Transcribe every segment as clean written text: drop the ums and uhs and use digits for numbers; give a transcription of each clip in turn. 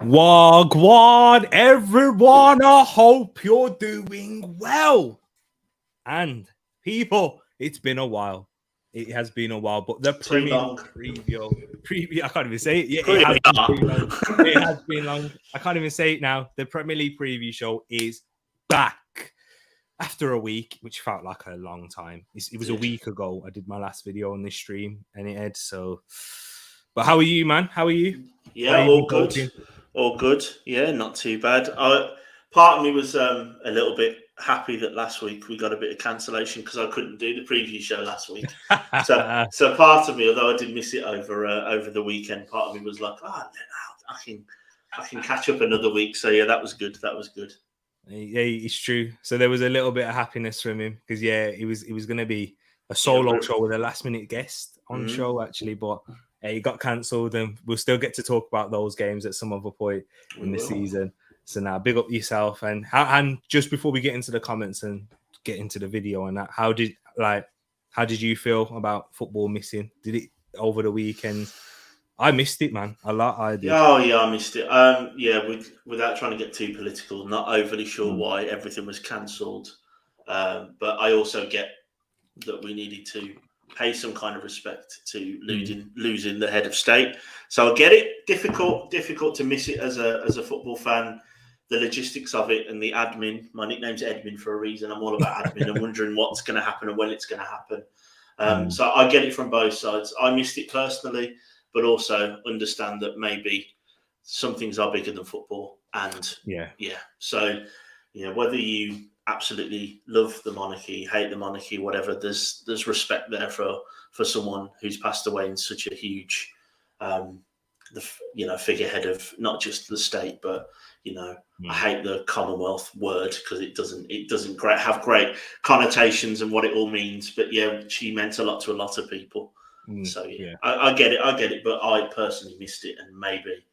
Wagwan, everyone. I hope you're doing well. And people, it's been a while. It has been a while, but the Premier preview, I can't even say it. Yeah, it has been long. It has been long. I can't even say it now. The Premier League preview show is back after a week, which felt like a long time. It was a week ago. I did my last video on this stream, and it had so. But how are you, man? How are you? Yeah, all good. Talking? All good. Yeah, not too bad. Part of me was a little bit happy that last week we got a bit of cancellation because I couldn't do the preview show last week. so part of me, although I did miss it over the weekend, part of me was like, I can catch up another week. So yeah, that was good. That was good. Yeah, it's true. So there was a little bit of happiness from him because it was going to be a solo show with a last minute guest on show actually, but it got cancelled, and we'll still get to talk about those games at some other point in the season. So now, big up yourself. And just before we get into the comments and get into the video and that, how did you feel about football missing? Did it over the weekend? I missed it, man. A lot. I did. Oh yeah, I missed it. Without trying to get too political, not overly sure why everything was cancelled, but I also get that we needed to pay some kind of respect to losing the head of state. So I get it. Difficult to miss it as a football fan. The logistics of it and the admin. My nickname's Edmin for a reason. I'm all about admin and wondering what's going to happen and when it's going to happen. So I get it from both sides. I missed it personally, but also understand that maybe some things are bigger than football. And so whether you absolutely love the monarchy, hate the monarchy, whatever, there's respect there for someone who's passed away in such a huge figurehead of not just the state, but I hate the Commonwealth word because it doesn't have great connotations and what it all means. But yeah, she meant a lot to a lot of people. So I get it. But I personally missed it, and maybe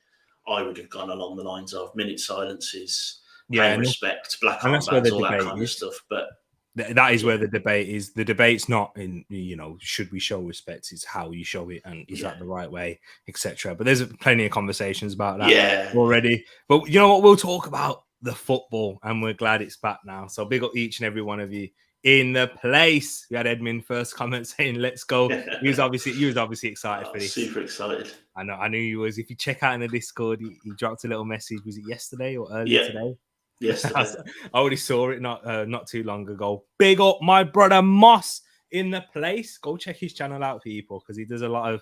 I would have gone along the lines of minute silences, paying respect, black armbands, all that kind of stuff. But that is where the debate is. The debate's not in, should we show respect? It's how you show it, and is that the right way, etc. But there's plenty of conversations about that already. But you know what? We'll talk about the football, and we're glad it's back now. So big up each and every one of you in the place. We had Edmund first comment saying, "Let's go." He was obviously excited for this. Super excited. I knew he was. If you check out in the Discord, he dropped a little message. Was it yesterday or earlier today? Yesterday. I already saw it not too long ago. Big up my brother Moss in the place. Go check his channel out, people, because he does a lot of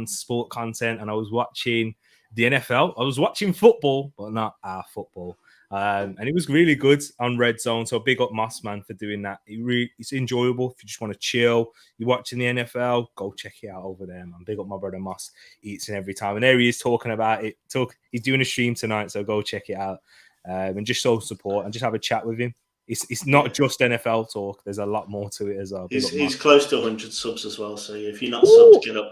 sport content. And I was watching the NFL. I was watching football, but not our football. And it was really good on Red Zone. So big up Moss, man, for doing that. It's enjoyable. If you just want to chill, you're watching the NFL, go check it out over there, man. Big up my brother Moss each and every time. And there he is talking about it. He's doing a stream tonight, so go check it out. And just show support and just have a chat with him. It's not just NFL talk. There's a lot more to it as well. He's close to 100 subs as well. So if you're not subbed, get up.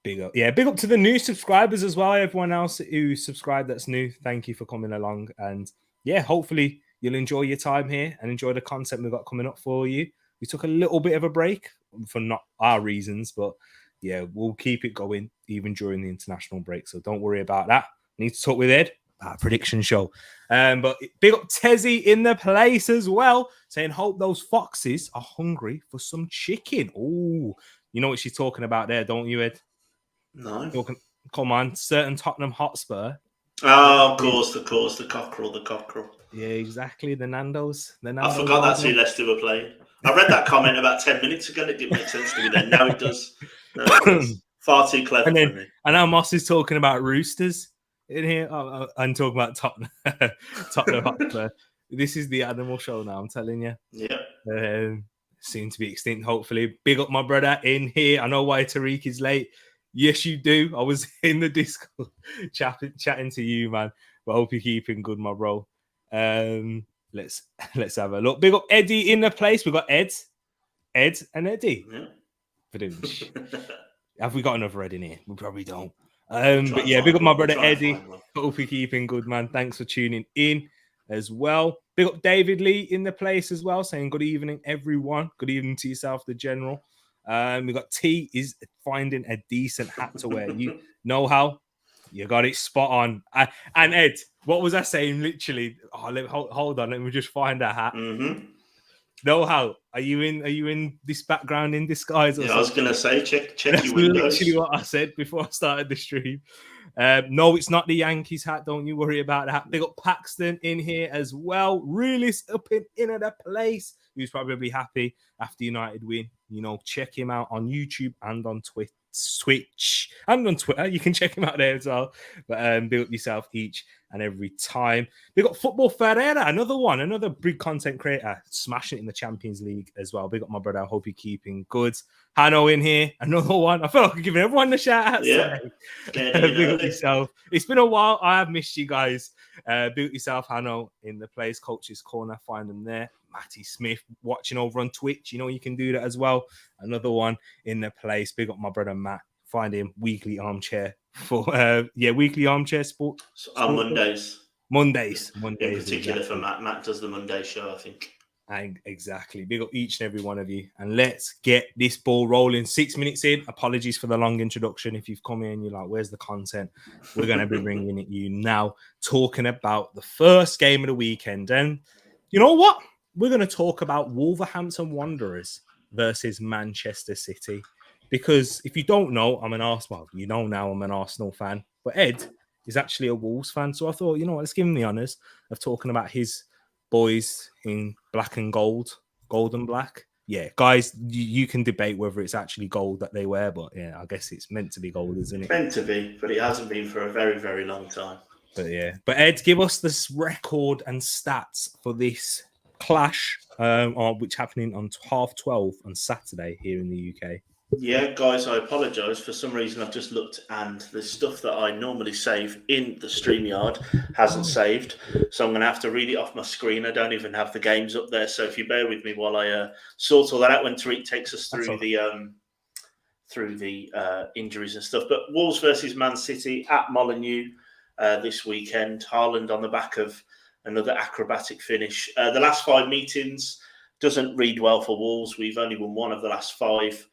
Big up. Yeah, big up to the new subscribers as well. Everyone else who subscribed that's new, thank you for coming along. And yeah, hopefully you'll enjoy your time here and enjoy the content we've got coming up for you. We took a little bit of a break for not our reasons, but yeah, we'll keep it going even during the international break. So don't worry about that. Need to talk with Ed. Prediction show. But big up Tezzy in the place as well, saying hope those foxes are hungry for some chicken. Oh, you know what she's talking about there, don't you, Ed? No. Come on, certain Tottenham Hotspur. Oh, of course, the cockerel. Yeah, exactly. The Nando's. I forgot that's who Leicester were playing. I read that comment about 10 minutes ago. It didn't make sense to me then. Now it does. Far too clever for me. And now Moss is talking about roosters in here. I'm talking about Tottenham Hotspur. This is the animal show now, I'm telling you. Yeah. Soon to be extinct, hopefully. Big up my brother in here. I know why Tereak is late. Yes, you do. I was in the Discord chatting to you, man. But I hope you're keeping good, my bro. Let's have a look. Big up Eddie in the place. We've got Ed, and Eddie. Yeah. Have we got another Ed in here? We probably don't. But yeah, big up my brother Eddie. Hope you're keeping good, man. Thanks for tuning in as well. Big up David Lee in the place as well, saying good evening, everyone. Good evening to yourself, the general. We got T is finding a decent hat to wear. You know how You got it spot on. And Ed, what was I saying? Literally, hold on. Let me just find a hat. Mm-hmm. No, how are you in this background in disguise? Or Yeah, something? I was gonna say check That's your windows. literally what I said before I started the stream. No, it's not the Yankees hat. Don't you worry about that. They got Paxton in here as well. Realist up in the place. He's probably happy after United win. You know, check him out on YouTube and on Twitch and on Twitter. You can check him out there as well. But build yourself each and every time. They got Football Ferreira, another big content creator, smashing it in the Champions League as well. Big up my brother. I hope you're keeping good. Hanno in here, another one. I feel like I'm giving everyone a shout out. Yeah, big up yourself. It's been a while. I have missed you guys. Big up yourself, Hanno, in the place. Coach's Corner, find them there. Matty Smith watching over on Twitch. You know, you can do that as well. Another one in the place. Big up my brother Matt. Find him weekly armchair for weekly armchair sport. On Mondays. Mondays in particular, exactly. For Matt does the Monday show, I think. And exactly. Big up each and every one of you. And let's get this ball rolling. 6 minutes in. Apologies for the long introduction. If you've come in, you're like, where's the content? We're going to be bringing it you now, talking about the first game of the weekend. And you know what? We're going to talk about Wolverhampton Wanderers versus Manchester City. Because if you don't know, I'm an Arsenal. You know now I'm an Arsenal fan. But Ed is actually a Wolves fan. So I thought, you know what? Let's give him the honours of talking about his boys in black and gold and black. Yeah, guys, you can debate whether it's actually gold that they wear. But yeah, I guess it's meant to be gold, isn't it? Meant to be, but it hasn't been for a very, very long time. But yeah. But Ed, give us this record and stats for this clash, which happening on 12:30 on Saturday here in the UK. Yeah, guys, I apologise. For some reason, I've just looked and the stuff that I normally save in the StreamYard hasn't saved. So I'm going to have to read it off my screen. I don't even have the games up there. So if you bear with me while I sort all that out when Tereak takes us through the injuries and stuff. But Wolves versus Man City at Molineux this weekend. Haaland on the back of another acrobatic finish. The last 5 meetings doesn't read well for Wolves. We've only won 1 of the last 5.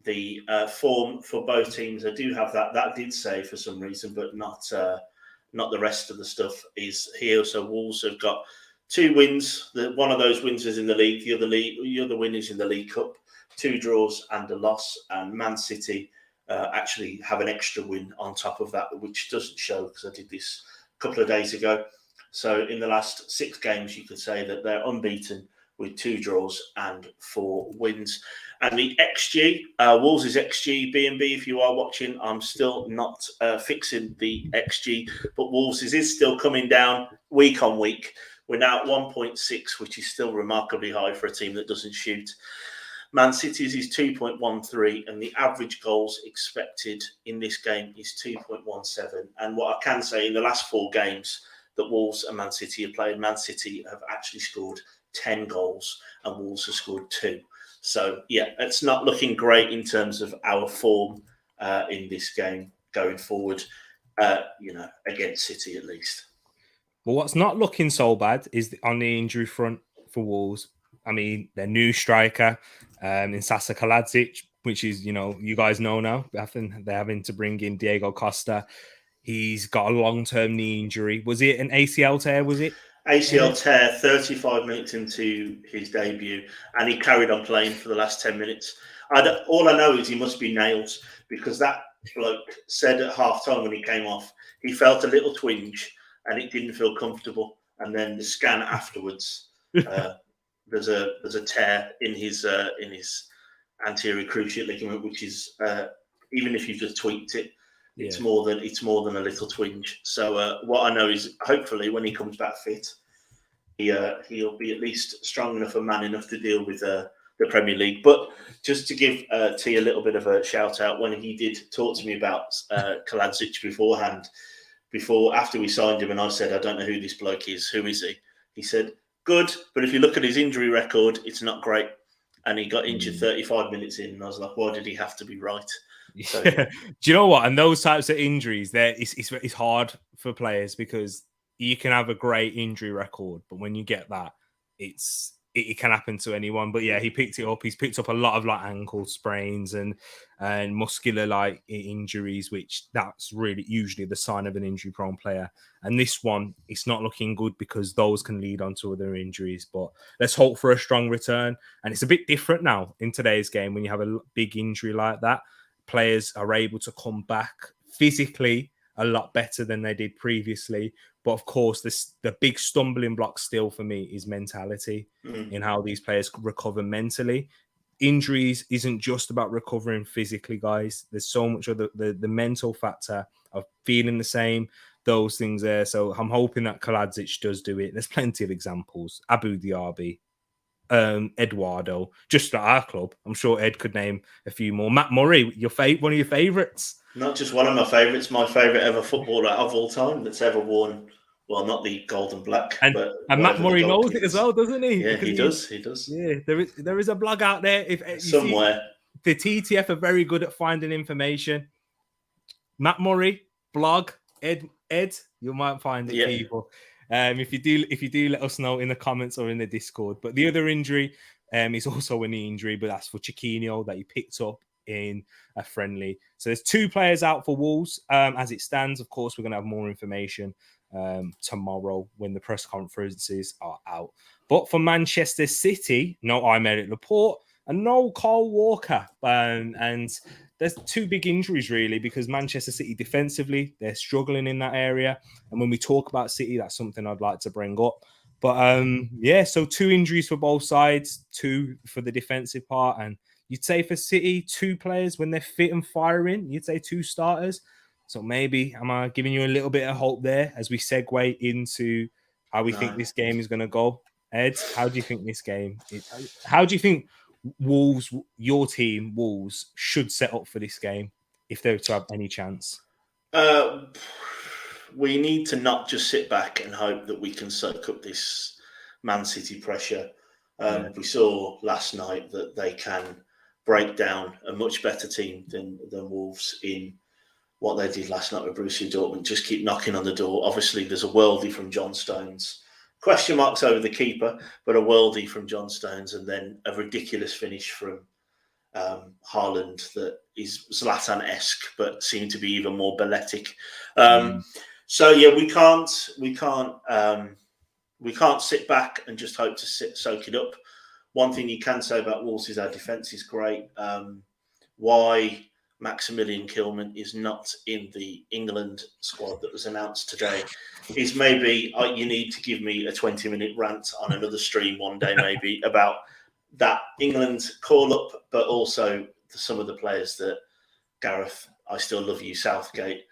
The form for both teams, I do have that did say for some reason, but not the rest of the stuff is here. So Wolves have got 2 wins. One of those wins is in the league. The other win is in the League Cup. 2 draws and a loss. And Man City actually have an extra win on top of that, which doesn't show because I did this a couple of days ago. So in the last 6 games, you could say that they're unbeaten with 2 draws and 4 wins. And the XG, Wolves' XG, B&B, if you are watching, I'm still not fixing the XG, but Wolves' is still coming down week on week. We're now at 1.6, which is still remarkably high for a team that doesn't shoot. Man City's is 2.13, and the average goals expected in this game is 2.17. And what I can say, in the last 4 games that Wolves and Man City have played, Man City have actually scored 10 goals and Wolves have scored 2. So, yeah, it's not looking great in terms of our form in this game going forward, against City at least. Well, what's not looking so bad is on the injury front for Wolves. I mean, their new striker in Sasa Kaladzic, which is, you guys know now. They're having to bring in Diego Costa. He's got a long-term knee injury. Was it an ACL tear, was it? ACL tear 35 minutes into his debut, and he carried on playing for the last 10 minutes. All I know is he must be nails, because that bloke said at half-time when he came off, he felt a little twinge and it didn't feel comfortable. And then the scan afterwards, there's a tear in his anterior cruciate ligament, which is even if you just tweaked it, it's more than a little twinge. So what I know is, hopefully, when he comes back fit, he'll be at least strong enough and man enough to deal with the Premier League. But just to give T a little bit of a shout out, when he did talk to me about Kaladzic beforehand, after we signed him, and I said, I don't know who this bloke is. Who is he? He said, good, but if you look at his injury record, it's not great. And he got injured 35 minutes in, and I was like, why did he have to be right? So, Do you know what? And those types of injuries, it's hard for players, because you can have a great injury record, but when you get that, it's it can happen to anyone. But yeah, he picked it up. He's picked up a lot of like ankle sprains and muscular like injuries, which that's really usually the sign of an injury prone player. And this one, it's not looking good because those can lead on to other injuries. But let's hope for a strong return. And it's a bit different now in today's game when you have a big injury like that. Players are able to come back physically a lot better than they did previously. But of course, the big stumbling block still for me is mentality in how these players recover mentally. Injuries isn't just about recovering physically, guys. There's so much of the mental factor of feeling the same, those things there. So I'm hoping that Kaladzic does do it. There's plenty of examples. Abu Diaby, Eduardo, just at our club. I'm sure Ed could name a few more. Matt Murray, one of your favourites. Not just one of my favourites, my favourite ever footballer of all time that's ever worn, well, not the gold and black, but Matt Murray knows it as well, doesn't he? Yeah, he does. Yeah, there is a blog out there. If somewhere, the TTF are very good at finding information. Matt Murray blog, Ed, you might find it, people. If you do, let us know in the comments or in the Discord. But the other injury is also a knee injury, but that's for Chiquinho that he picked up in a friendly. So there's 2 players out for Wolves as it stands. Of course, we're going to have more information tomorrow when the press conferences are out. But for Manchester City, no Aymeric Laporte and no Kyle Walker. And there's 2 big injuries, really, because Manchester City defensively, they're struggling in that area. And when we talk about City, that's something I'd like to bring up. But so 2 injuries for both sides, 2 for the defensive part. And you'd say for City, 2 players when they're fit and firing, you'd say 2 starters. So maybe am I giving you a little bit of hope there as we segue into how we think this game is going to go? Ed, how do you think this game? How do you think Wolves, your team, Wolves, should set up for this game if they were to have any chance? We need to not just sit back and hope that we can soak up this Man City pressure. We saw last night that they can break down a much better team than Wolves in what they did last night with Borussia Dortmund. Just keep knocking on the door. Obviously, there's a worldie from John Stones. Question marks over the keeper, but a worldie from John Stones, and then a ridiculous finish from Haaland that is Zlatan-esque, but seemed to be even more balletic. So yeah, we can't sit back and just hope to soak it up. One thing you can say about Wolves is our defence is great. Why Maximilian Kilman is not in the England squad that was announced today is maybe you need to give me a 20-minute rant on another stream one day, maybe, about that England call-up, but also some of the players that Gareth, I still love you, Southgate,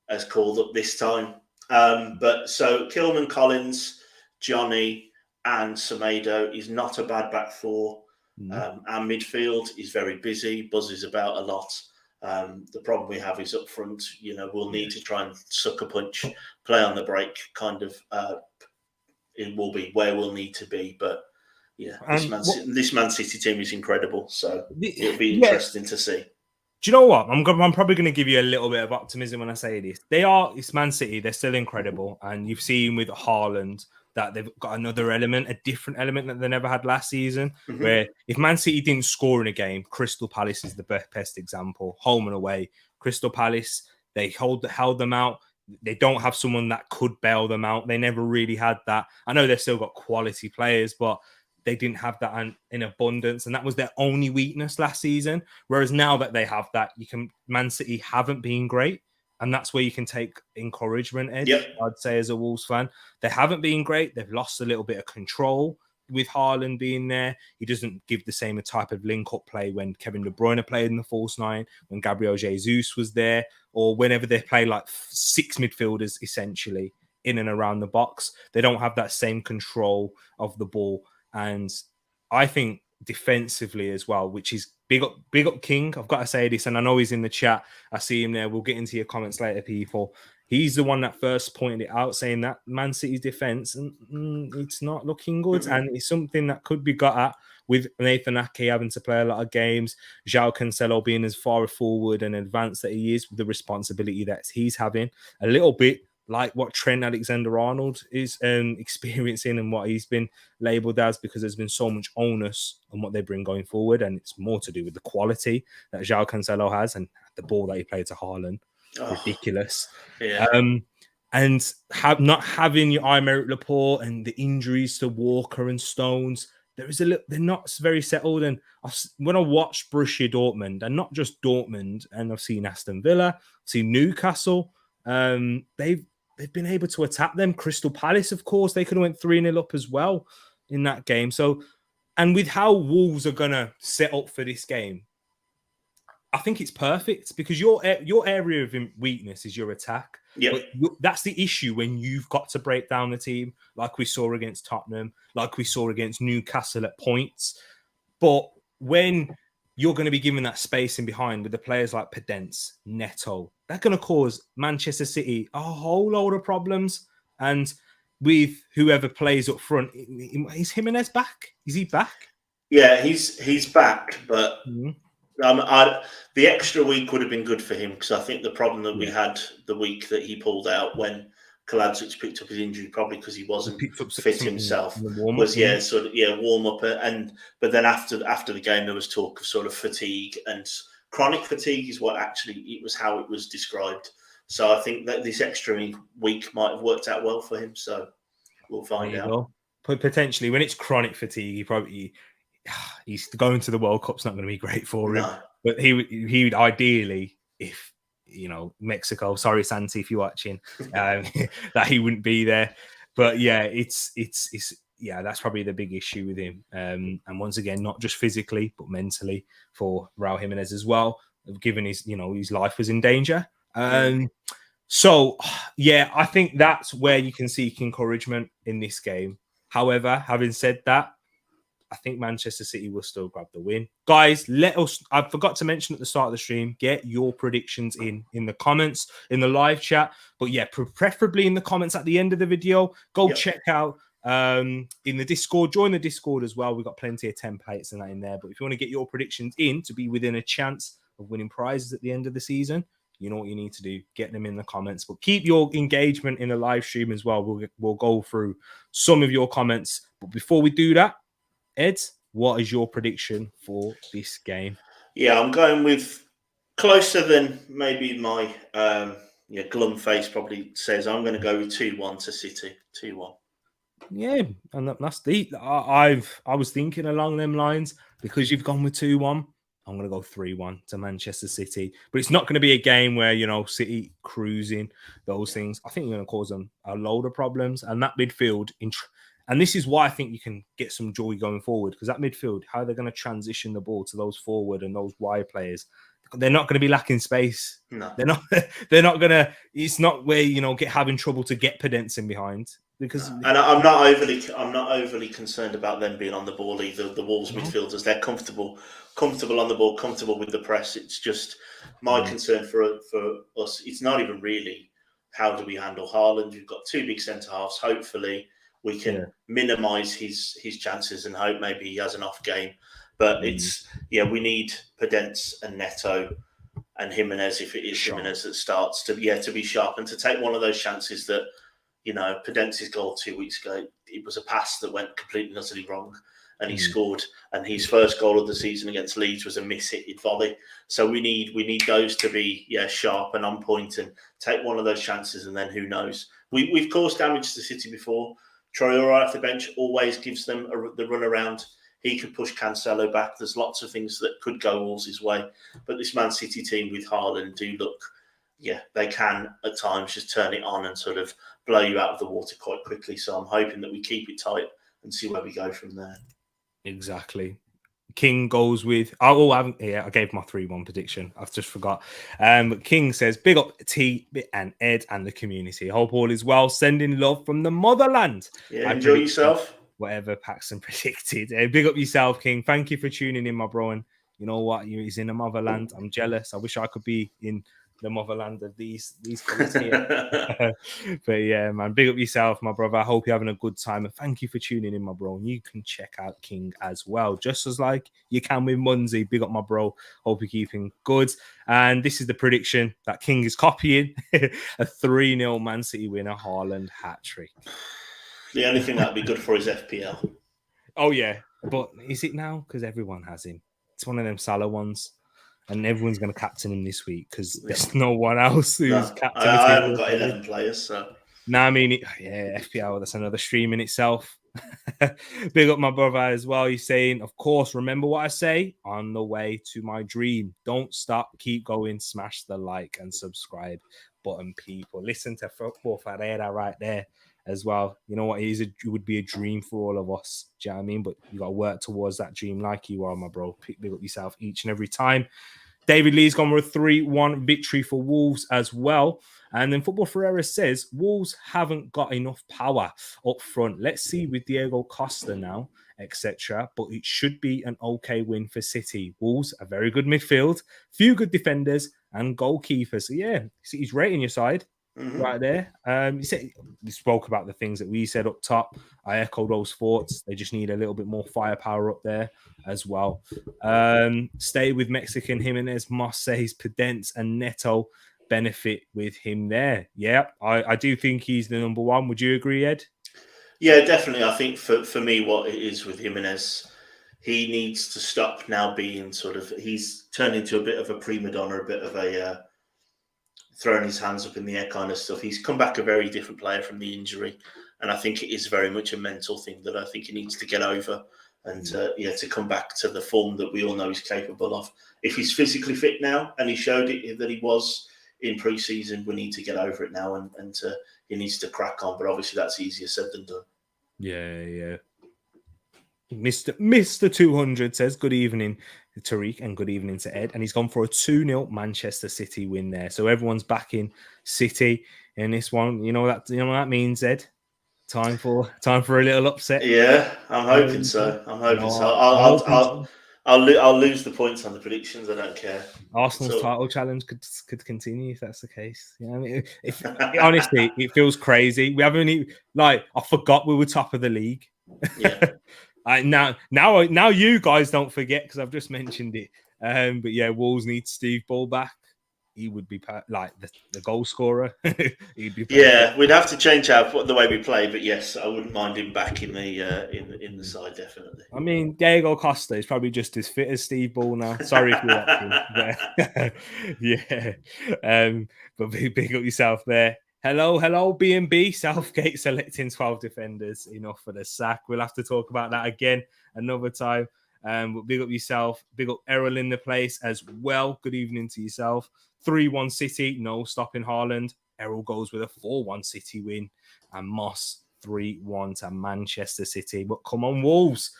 has called up this time. But so Kilman, Collins, Johnny and Semedo is not a bad back 4. Our midfield is very busy, buzzes about a lot. The problem we have is up front, we'll need to try and suck a punch, play on the break, kind of. It will be where we'll need to be. But yeah, this Man City team is incredible. So it'll be interesting to see. Do you know what? I'm probably going to give you a little bit of optimism when I say this. It's Man City. They're still incredible. And you've seen with Haaland that they've got another element, a different element that they never had last season, where if Man City didn't score in a game, Crystal Palace is the best example, home and away. Crystal Palace, they held them out. They don't have someone that could bail them out. They never really had that. I know they've still got quality players, but they didn't have that in abundance, and that was their only weakness last season. Whereas now that they have that, Man City haven't been great. And that's where you can take encouragement, Ed, I'd say, as a Wolves fan. They haven't been great. They've lost a little bit of control with Haaland being there. He doesn't give the same type of link-up play when Kevin De Bruyne played in the false 9, when Gabriel Jesus was there, or whenever they play like 6 midfielders, essentially, in and around the box. They don't have that same control of the ball. And I think defensively as well, which is big up King. I've got to say this, and I know he's in the chat. I see him there. We'll get into your comments later, people. He's the one that first pointed it out, saying that Man City's defense, it's not looking good, and it's something that could be got at with Nathan Ake having to play a lot of games, João Cancelo being as far forward and advanced that he is, with the responsibility that he's having. A little bit like what Trent Alexander-Arnold is experiencing and what he's been labelled as, because there's been so much onus on what they bring going forward, and it's more to do with the quality that João Cancelo has and the ball that he played to Haaland. Ridiculous. Yeah. And not having your Aymeric Laporte and the injuries to Walker and Stones, they're not very settled. And when I watched Borussia Dortmund, and not just Dortmund, and I've seen Aston Villa, I've seen Newcastle, they've been able to attack them. Crystal Palace, of course, they could have went 3-0 up as well in that game. So, and with how Wolves are gonna set up for this game, I think it's perfect, because your area of weakness is your attack. Yeah, that's the issue when you've got to break down the team, like we saw against Tottenham, like we saw against Newcastle at points. But when you're going to be given that space in behind with the players like Podence, Neto, that's going to cause Manchester City a whole load of problems. And with whoever plays up front, is Jimenez back? Is he back? Yeah, he's back, but the extra week would have been good for him, because I think the problem that we had the week that he pulled out when Kaladzic picked up his injury, probably because he wasn't fit himself, was warm up, but then after the game there was talk of sort of fatigue, and chronic fatigue is what actually it was how it was described. So I think that this extra week might have worked out well for him. So we'll find out. Potentially, when it's chronic fatigue, he's going to the World Cup's not going to be great for him. But he would ideally, if Mexico, sorry Santi if you're watching, that he wouldn't be there. But yeah, it's that's probably the big issue with him. And once again, not just physically but mentally for Raul Jimenez as well, given his life was in danger. So yeah, I think that's where you can seek encouragement in this game. However, having said that, I think Manchester City will still grab the win. Guys, I forgot to mention at the start of the stream, get your predictions in the comments, in the live chat. But yeah, preferably in the comments at the end of the video. Go check out in the Discord. Join the Discord as well. We've got plenty of templates and that in there. But if you want to get your predictions in to be within a chance of winning prizes at the end of the season, you know what you need to do. Get them in the comments. But keep your engagement in the live stream as well. We'll go through some of your comments. But before we do that, Ed, what is your prediction for this game? Yeah, I'm going with closer than maybe my glum face probably says. I'm going to go with 2-1 to City. 2-1. Yeah, and that's deep. I was thinking along them lines, because you've gone with 2-1. I'm going to go 3-1 to Manchester City. But it's not going to be a game where, City cruising, those things. I think you're going to cause them a load of problems. And that midfield, and this is why I think you can get some joy going forward, because that midfield, how they're going to transition the ball to those forward and those wide players, they're not going to be lacking space. No, they're not going to. It's not where having trouble to get Podence in behind, because. And I'm not overly concerned about them being on the ball either. The Wolves midfielders, they're comfortable on the ball, comfortable with the press. It's just my concern for us. It's not even really how do we handle Haaland. We've got two big centre halves. Hopefully, we can minimise his chances and hope maybe he has an off game. But we need Podence and Neto and Jimenez, if it is Jimenez that starts, to be sharp and to take one of those chances that, Podence's goal 2 weeks ago, it was a pass that went completely and utterly wrong, and he scored. And his first goal of the season against Leeds was a miss-hitted volley. So we need those to be sharp and on point and take one of those chances, and then who knows? We've caused damage to City before. Traore off the bench always gives them the run around. He could push Cancelo back. There's lots of things that could go Wolves' way. But this Man City team with Haaland do look, they can at times just turn it on and sort of blow you out of the water quite quickly. So I'm hoping that we keep it tight and see where we go from there. Exactly. King goes with I gave my 3-1 prediction. I've just forgot. King says, big up T and Ed and the community. Hope all is well. Sending love from the motherland. Yeah, enjoy yourself. Whatever Paxton predicted. Big up yourself, King. Thank you for tuning in, my bro. And you know what? He's in the motherland. I'm jealous. I wish I could be in the motherland of these colours here. But yeah, man, big up yourself, my brother. I hope you're having a good time, and thank you for tuning in, my bro. And you can check out King as well, just as like you can with Munzi. Big up, my bro. Hope you're keeping good. And this is the prediction that King is copying: a 3-0 Man City winner, Haaland hat trick. The only thing that'd be good for is FPL. Oh yeah, but is it now? Because everyone has him. It's one of them Salah ones. And everyone's going to captain him this week because there's no one else who's captain. I haven't got 11 players, so. No, I mean, FPL, that's another stream in itself. Big up my brother as well. He's saying, of course, remember what I say, on the way to my dream. Don't stop, keep going, smash the like and subscribe button, people. Listen to Football Ferreira right there as well. You know what? It would be a dream for all of us. Do you know what I mean? But you got to work towards that dream like you are, my bro. Big up yourself each and every time. David Lee's gone with a 3-1 victory for Wolves as well. And then Football Ferreira says, Wolves haven't got enough power up front. Let's see with Diego Costa now, etc. But it should be an okay win for City. Wolves, a very good midfield, few good defenders and goalkeepers. So yeah, he's rating your side. Right there. He spoke about the things that we said up top. I echo those thoughts. They just need a little bit more firepower up there as well. Stay with Mexican Jimenez, Moss says Pedence and Neto benefit with him there. Yeah, I do think he's the number one. Would you agree, Ed? Yeah, definitely. I think for me, what it is with Jimenez, he needs to stop now being he's turned into a bit of a prima donna, a bit of a throwing his hands up in the air kind of stuff. He's come back a very different player from the injury. And I think it is very much a mental thing that I think he needs to get over and to come back to the form that we all know he's capable of. If he's physically fit now and he showed it that he was in pre-season, we need to get over it now and he needs to crack on. But obviously that's easier said than done. Yeah. Mr. 200 says, good evening to Tereak and good evening to Ed. And he's gone for a 2-0 Manchester City win there. So everyone's backing City in this one. You know what that means, Ed? Time for a little upset. Yeah, I'm hoping so. I'll lose the points on the predictions. I don't care. Arsenal's title challenge could continue if that's the case. You know what I mean? Honestly, it feels crazy. We haven't I forgot we were top of the league. Yeah. Now you guys don't forget because I've just mentioned it. But yeah, Wolves need Steve Ball back. He would be like the goal scorer. He'd be yeah, we'd have to change the way we play, but yes, I wouldn't mind him back in the side definitely. I mean, Diego Costa is probably just as fit as Steve Ball now. Sorry if you're watching. Yeah. But big up yourself there. Hello, B&B. Southgate selecting 12 defenders. Enough for the sack. We'll have to talk about that again another time. But big up yourself. Big up Errol in the place as well. Good evening to yourself. 3-1 City. No stopping Haaland. Errol goes with a 4-1 City win. And Moss 3-1 to Manchester City. But come on, Wolves.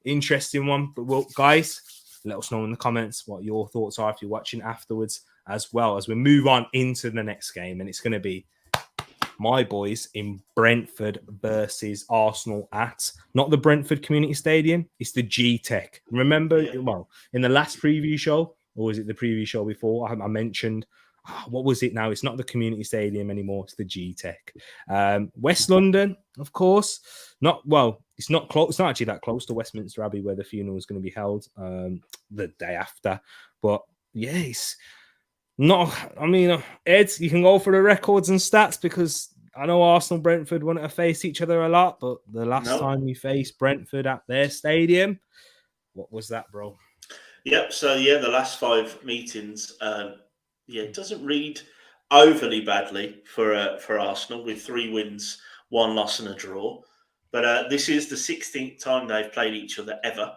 Interesting one. But well, guys, let us know in the comments what your thoughts are if you're watching afterwards as well as we move on into the next game. And it's going to be my boys in Brentford versus Arsenal at not the Brentford Community Stadium. It's the G-Tech. Remember, well, in the last preview show, or was it the preview show before? I mentioned, what was it now? It's not the Community Stadium anymore. It's the G-Tech. West London, of course. It's not close. It's not actually that close to Westminster Abbey where the funeral is going to be held the day after. But yes. No, I mean, Ed, you can go for the records and stats because I know Arsenal Brentford want to face each other a lot, but the last time we faced Brentford at their stadium, what was that, bro? Yep. So the last 5 meetings, it doesn't read overly badly for Arsenal with 3 wins, 1 loss, and a draw. But this is the 16th time they've played each other ever,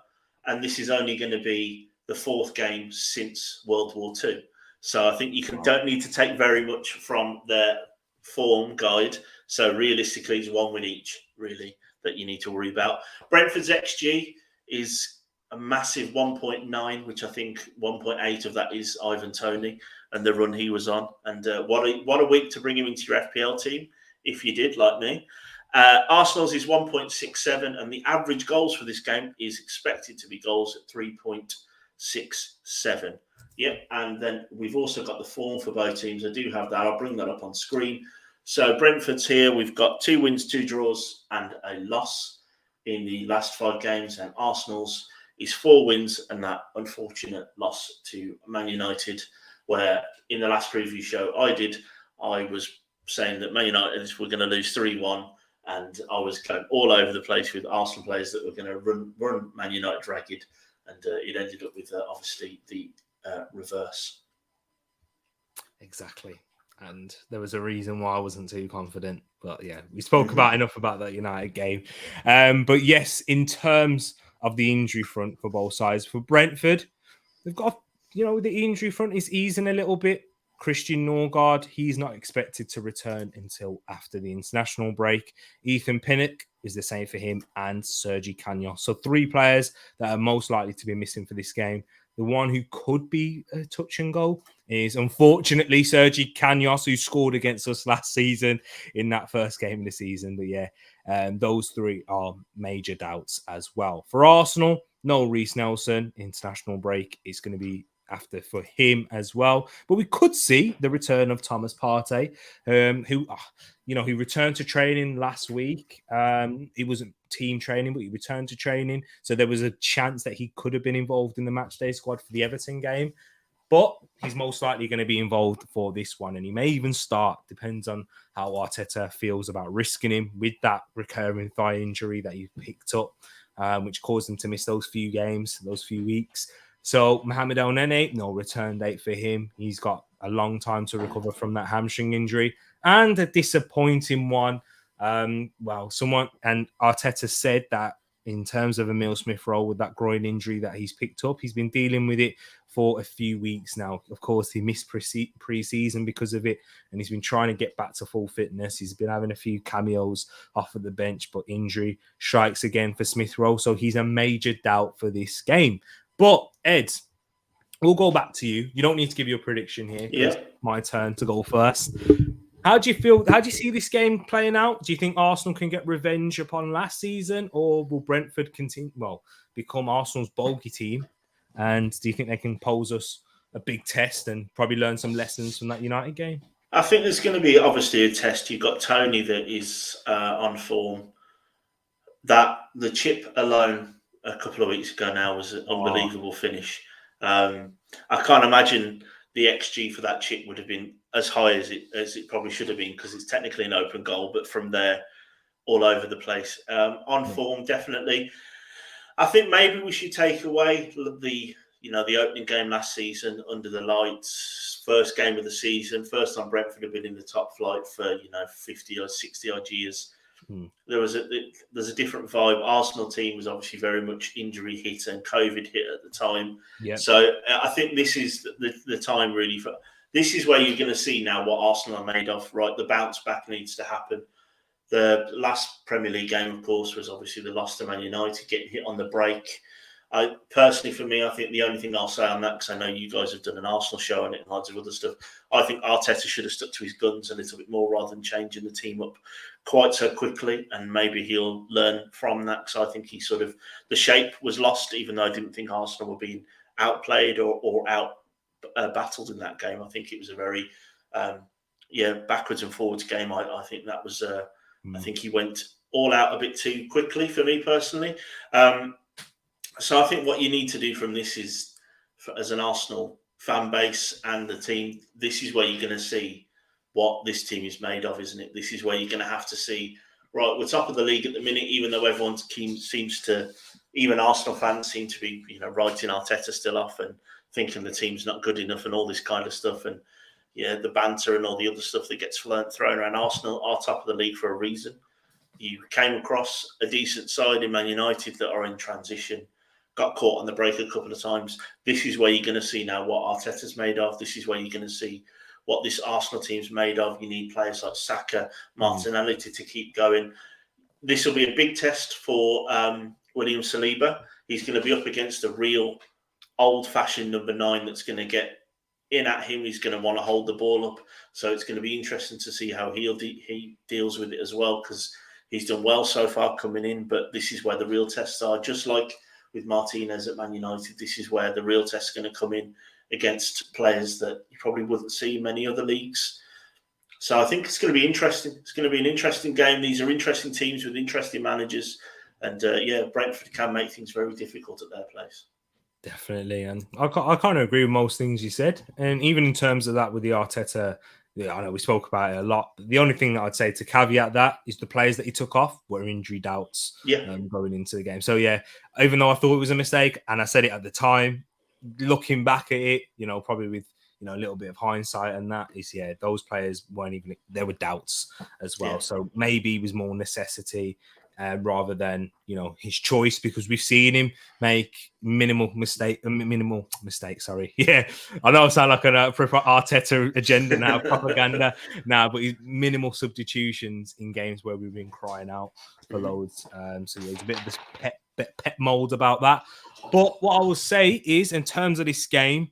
and this is only going to be the 4th game since World War II. So I think don't need to take very much from their form guide. So realistically, it's 1 win each, really, that you need to worry about. Brentford's XG is a massive 1.9, which I think 1.8 of that is Ivan Toney and the run he was on. And what a week to bring him into your FPL team, if you did, like me. Arsenal's is 1.67, and the average goals for this game is expected to be goals at 3.7. 7. Yep, and then we've also got the form for both teams. I do have that. I'll bring that up on screen. So Brentford's here. We've got 2 wins, 2 draws, and a loss in the last 5 games. And Arsenal's is 4 wins and that unfortunate loss to Man United, where in the last preview show I was saying that Man United were going to lose 3-1, and I was going all over the place with Arsenal players that were going to run Man United ragged, and it ended up with obviously the reverse. Exactly. And there was a reason why I wasn't too confident. But yeah, we spoke about enough about that United game. But yes, in terms of the injury front for both sides, for Brentford, they've got, the injury front is easing a little bit. Christian Norgard, he's not expected to return until after the international break. Ethan Pinnock is the same for him, and Sergi Canos. So 3 players that are most likely to be missing for this game. The one who could be a touch and go is, unfortunately, Sergi Canos, who scored against us last season in that first game of the season. But yeah, those 3 are major doubts as well. For Arsenal, no Reece Nelson, international break is going to be after for him as well. But we could see the return of Thomas Partey, who returned to training last week. It wasn't team training, but he returned to training. So there was a chance that he could have been involved in the matchday squad for the Everton game. But he's most likely going to be involved for this one. And he may even start, depends on how Arteta feels about risking him with that recurring thigh injury that he picked up, which caused him to miss those few games, those few weeks. So Mohamed El Nene, no return date for him. He's got a long time to recover from that hamstring injury. And a disappointing one. Someone and Arteta said that in terms of Emile Smith-Rowe with that groin injury that he's picked up, he's been dealing with it for a few weeks now. Of course, he missed pre-season because of it, and he's been trying to get back to full fitness. He's been having a few cameos off of the bench, but injury strikes again for Smith-Rowe. So he's a major doubt for this game. But Ed, we'll go back to you. You don't need to give your prediction here. Yeah. It's my turn to go first. How do you feel? How do you see this game playing out? Do you think Arsenal can get revenge upon last season, or will Brentford become Arsenal's bogey team? And do you think they can pose us a big test and probably learn some lessons from that United game? I think there's going to be obviously a test. You've got Tony that is on form. That the chip alone a couple of weeks ago now was an unbelievable finish. I can't imagine the XG for that chip would have been as high as it probably should have been, because it's technically an open goal, but from there, all over the place. On form, definitely. I think maybe we should take away the opening game last season under the lights, first game of the season, first time Brentford have been in the top flight for 50 or 60 odd years. There's a different vibe. Arsenal team was obviously very much injury hit and COVID hit at the time. Yep. So I think this is the time really for. This is where you're going to see now what Arsenal are made of. Right, the bounce back needs to happen. The last Premier League game, of course, was obviously the loss to Man United, getting hit on the break. Personally, for me, I think the only thing I'll say on that, because I know you guys have done an Arsenal show on it and lots of other stuff, I think Arteta should have stuck to his guns a little bit more rather than changing the team up quite so quickly, and maybe he'll learn from that, because I think the shape was lost, even though I didn't think Arsenal were being outplayed or out battled in that game. I think it was a very backwards and forwards game. I think that was I think he went all out a bit too quickly for me personally. So I think what you need to do from this is, as an Arsenal fan base and the team, this is where you're going to see what this team is made of, isn't it? This is where you're going to have to see, right, we're top of the league at the minute, even though everyone seems to, even Arsenal fans seem to be, writing Arteta still off and thinking the team's not good enough and all this kind of stuff. And the banter and all the other stuff that gets thrown around. Arsenal are top of the league for a reason. You came across a decent side in Man United that are in transition, got caught on the break a couple of times. This is where you're going to see now what Arteta's made of. This is where you're going to see what this Arsenal team's made of. You need players like Saka, Martinelli to keep going. This will be a big test for William Saliba. He's going to be up against a real old-fashioned number 9 that's going to get in at him. He's going to want to hold the ball up. So it's going to be interesting to see how he deals with it as well, because he's done well so far coming in. But this is where the real tests are. Just like with Martinez at Man United, this is where the real test is going to come in against players that you probably wouldn't see in many other leagues. So I think it's going to be interesting. It's going to be an interesting game. These are interesting teams with interesting managers. And Brentford can make things very difficult at their place. Definitely. And I kind of agree with most things you said. And even in terms of that with the Arteta, I know we spoke about it a lot. But the only thing that I'd say to caveat that is the players that he took off were injury doubts going into the game. So, even though I thought it was a mistake, and I said it at the time, looking back at it, probably with a little bit of hindsight, and that is, those players weren't even, there were doubts as well. So maybe it was more necessity rather than, his choice, because we've seen him make minimal mistakes. Sorry. Yeah. I know I sound like a proper Arteta agenda now, propaganda now, but minimal substitutions in games where we've been crying out for loads. There's a bit of this pet mold about that. But what I will say is, in terms of this game,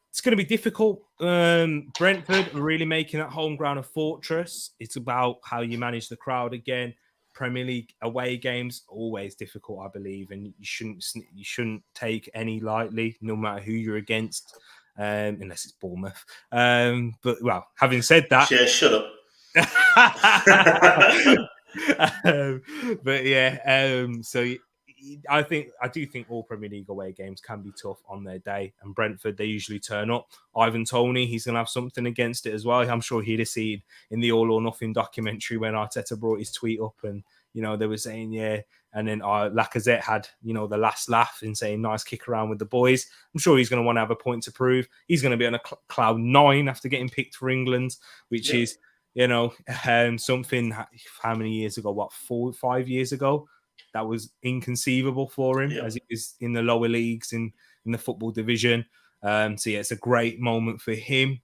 it's going to be difficult. Brentford are really making that home ground a fortress. It's about how you manage the crowd again. Premier League away games always difficult, I believe, and you shouldn't take any lightly, no matter who you're against, unless it's Bournemouth. But having said that, yeah, shut up. So I do think all Premier League away games can be tough on their day, and Brentford, they usually turn up. Ivan Toney, he's going to have something against it as well. I'm sure he'd have seen in the All or Nothing documentary when Arteta brought his tweet up, and they were saying and then Lacazette had the last laugh in saying nice kick around with the boys. I'm sure he's going to want to have a point to prove. He's going to be on a cloud 9 after getting picked for England, which is something. How many years ago? 5 years ago? That was inconceivable for him as it is in the lower leagues in the football division. It's a great moment for him.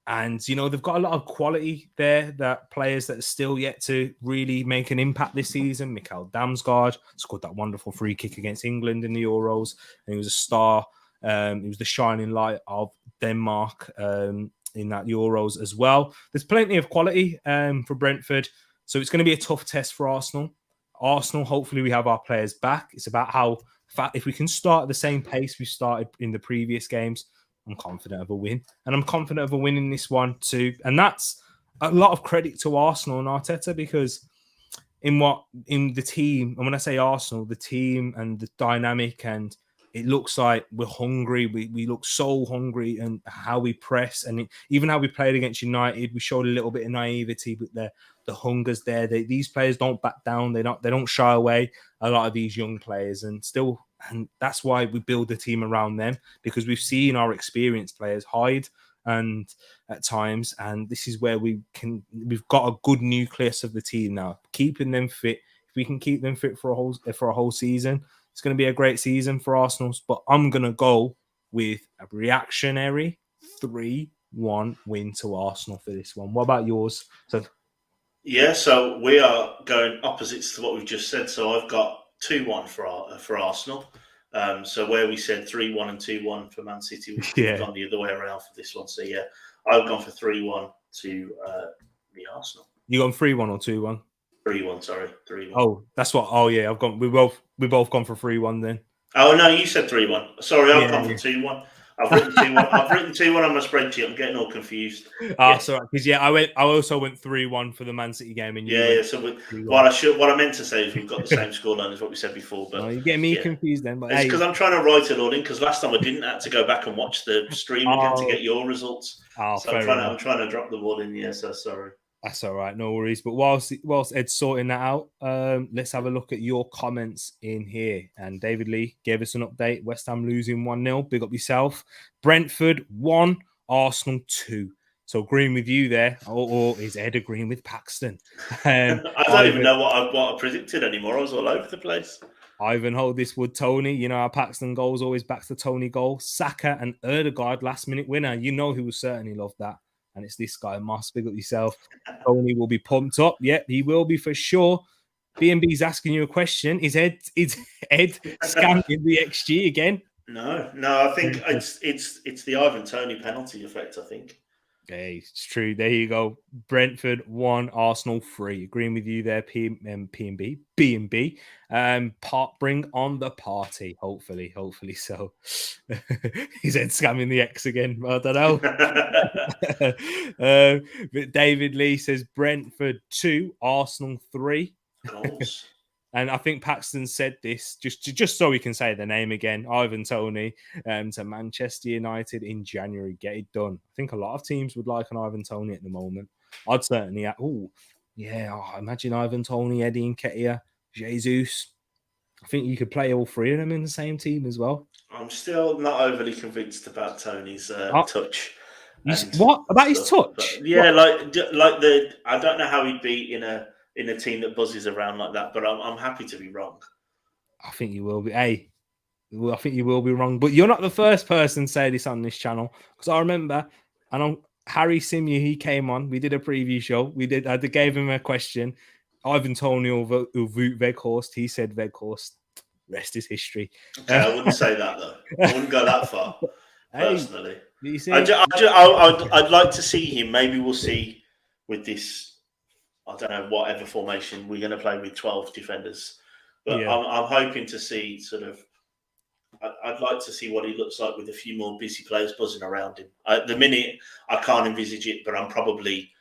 And, they've got a lot of quality there, that players that are still yet to really make an impact this season. Mikael Damsgaard scored that wonderful free kick against England in the Euros, and he was a star. He was the shining light of Denmark in that Euros as well. There's plenty of quality for Brentford. So it's going to be a tough test for Arsenal. Hopefully we have our players back. It's about if we can start at the same pace we started in the previous games, I'm confident of a win. And I'm confident of a win in this one too. And that's a lot of credit to Arsenal and Arteta, because in the team, and when I say Arsenal, the team and the dynamic, and it looks like we're hungry. We look so hungry, and how we press, and even how we played against United, we showed a little bit of naivety, but the hunger's there. These players don't back down. They don't shy away. A lot of these young players, and that's why we build the team around them, because we've seen our experienced players hide and at times, and this is where we've got a good nucleus of the team now, keeping them fit. If we can keep them fit for a whole season, it's going to be a great season for Arsenal. But I'm going to go with a reactionary 3-1 win to Arsenal for this one. What about yours? So we are going opposites to what we've just said. So I've got 2-1 for Arsenal. So where we said 3-1 and 2-1 for Man City, we've gone the other way around for this one. So I've gone for 3-1 to the Arsenal. You gone 3-1 or 2-1? 3-1, sorry. 3-1. Oh, that's what. Oh, yeah. We both gone for 3-1 then. Oh, no, you said 3-1. Sorry, I've gone for 2-1. I've written 2-1. I've written 2-1 on my spreadsheet. I'm getting all confused. Sorry. Because I also went 3-1 for the Man City game, and So what I meant to say is we've got the same scoreline as what we said before. But you're getting me confused then. But it's because I'm trying to write it all in. Because last time I didn't have to go back and watch the stream again to get your results. So I'm trying to drop the ball in. So sorry. That's all right, no worries. But whilst Ed's sorting that out, let's have a look at your comments in here. And David Lee gave us an update. West Ham losing 1-0. Big up yourself. Brentford 1, Arsenal 2. So agreeing with you there, or is Ed agreeing with Paxton? I don't even know what I predicted anymore. I was all over the place. Ivan, hold this wood, Tony. Our Paxton goals always backs the Tony goal. Saka and Erdegaard last-minute winner. You know who will certainly love that. And it's this guy, Moss. Big up yourself. Tony will be pumped up. Yep, he will be for sure. B&B's asking you a question. Is Ed scamming the XG again? No. I think it's the Ivan Toney penalty effect, I think. Hey, it's true. There you go. Brentford 1, Arsenal 3. Agreeing with you there, P&B. B&B. Bring on the party. Hopefully so. He said scamming the X again. I don't know. But David Lee says Brentford 2, Arsenal 3. Goals. And I think Paxton said this just so we can say the name again. Ivan Toney to Manchester United in January. Get it done. I think a lot of teams would like an Ivan Toney at the moment. I'd certainly. Imagine Ivan Toney, Eddie Nketiah, Jesus. I think you could play all three of them in the same team as well. I'm still not overly convinced about Tony's touch. What about his touch? But yeah, what? like I don't know how he'd be in a team that buzzes around like that, but I'm happy to be wrong. I think you will be. I think you will be wrong, but you're not the first person to say this on this channel, because I remember, Harry Simeu, he came on. We did a preview show. I gave him a question. Ivan Toney or Weghorst. He said Weghorst. Rest is history. Okay, I wouldn't say that though. I wouldn't go that far. Personally, I'd like to see him. Maybe we'll see with this. I don't know, whatever formation we're going to play with 12 defenders, but yeah. I'm hoping to see sort of. I'd like to see what he looks like with a few more busy players buzzing around him. At the minute, I can't envisage it, but I'm probably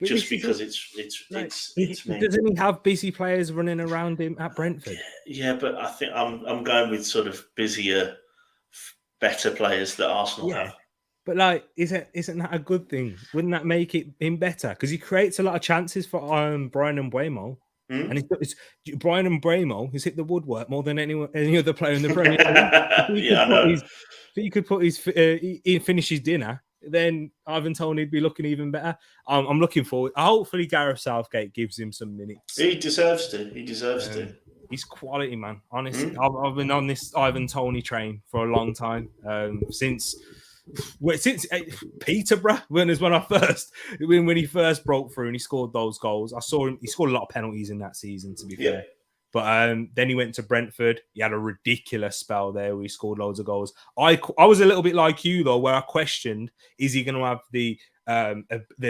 just because it's me. Doesn't he have busy players running around him at Brentford? Yeah, but I think I'm going with sort of busier, better players that Arsenal have. But isn't that a good thing? Wouldn't that make it him better? Because he creates a lot of chances for Bryan Mbeumo. And it's Bryan Mbeumo has hit the woodwork more than any other player in the Premier League. If he could put his finish his dinner, then Ivan Toney would be looking even better. I'm looking forward. Hopefully, Gareth Southgate gives him some minutes. He deserves to. He's quality, man. Honestly, I've been on this Ivan Toney train for a long time. Since Peterborough, when he first broke through and he scored those goals. I saw him. He scored a lot of penalties in that season, to be fair. But then he went to Brentford. He had a ridiculous spell there where he scored loads of goals. I was a little bit like you though, where I questioned, is he going to have the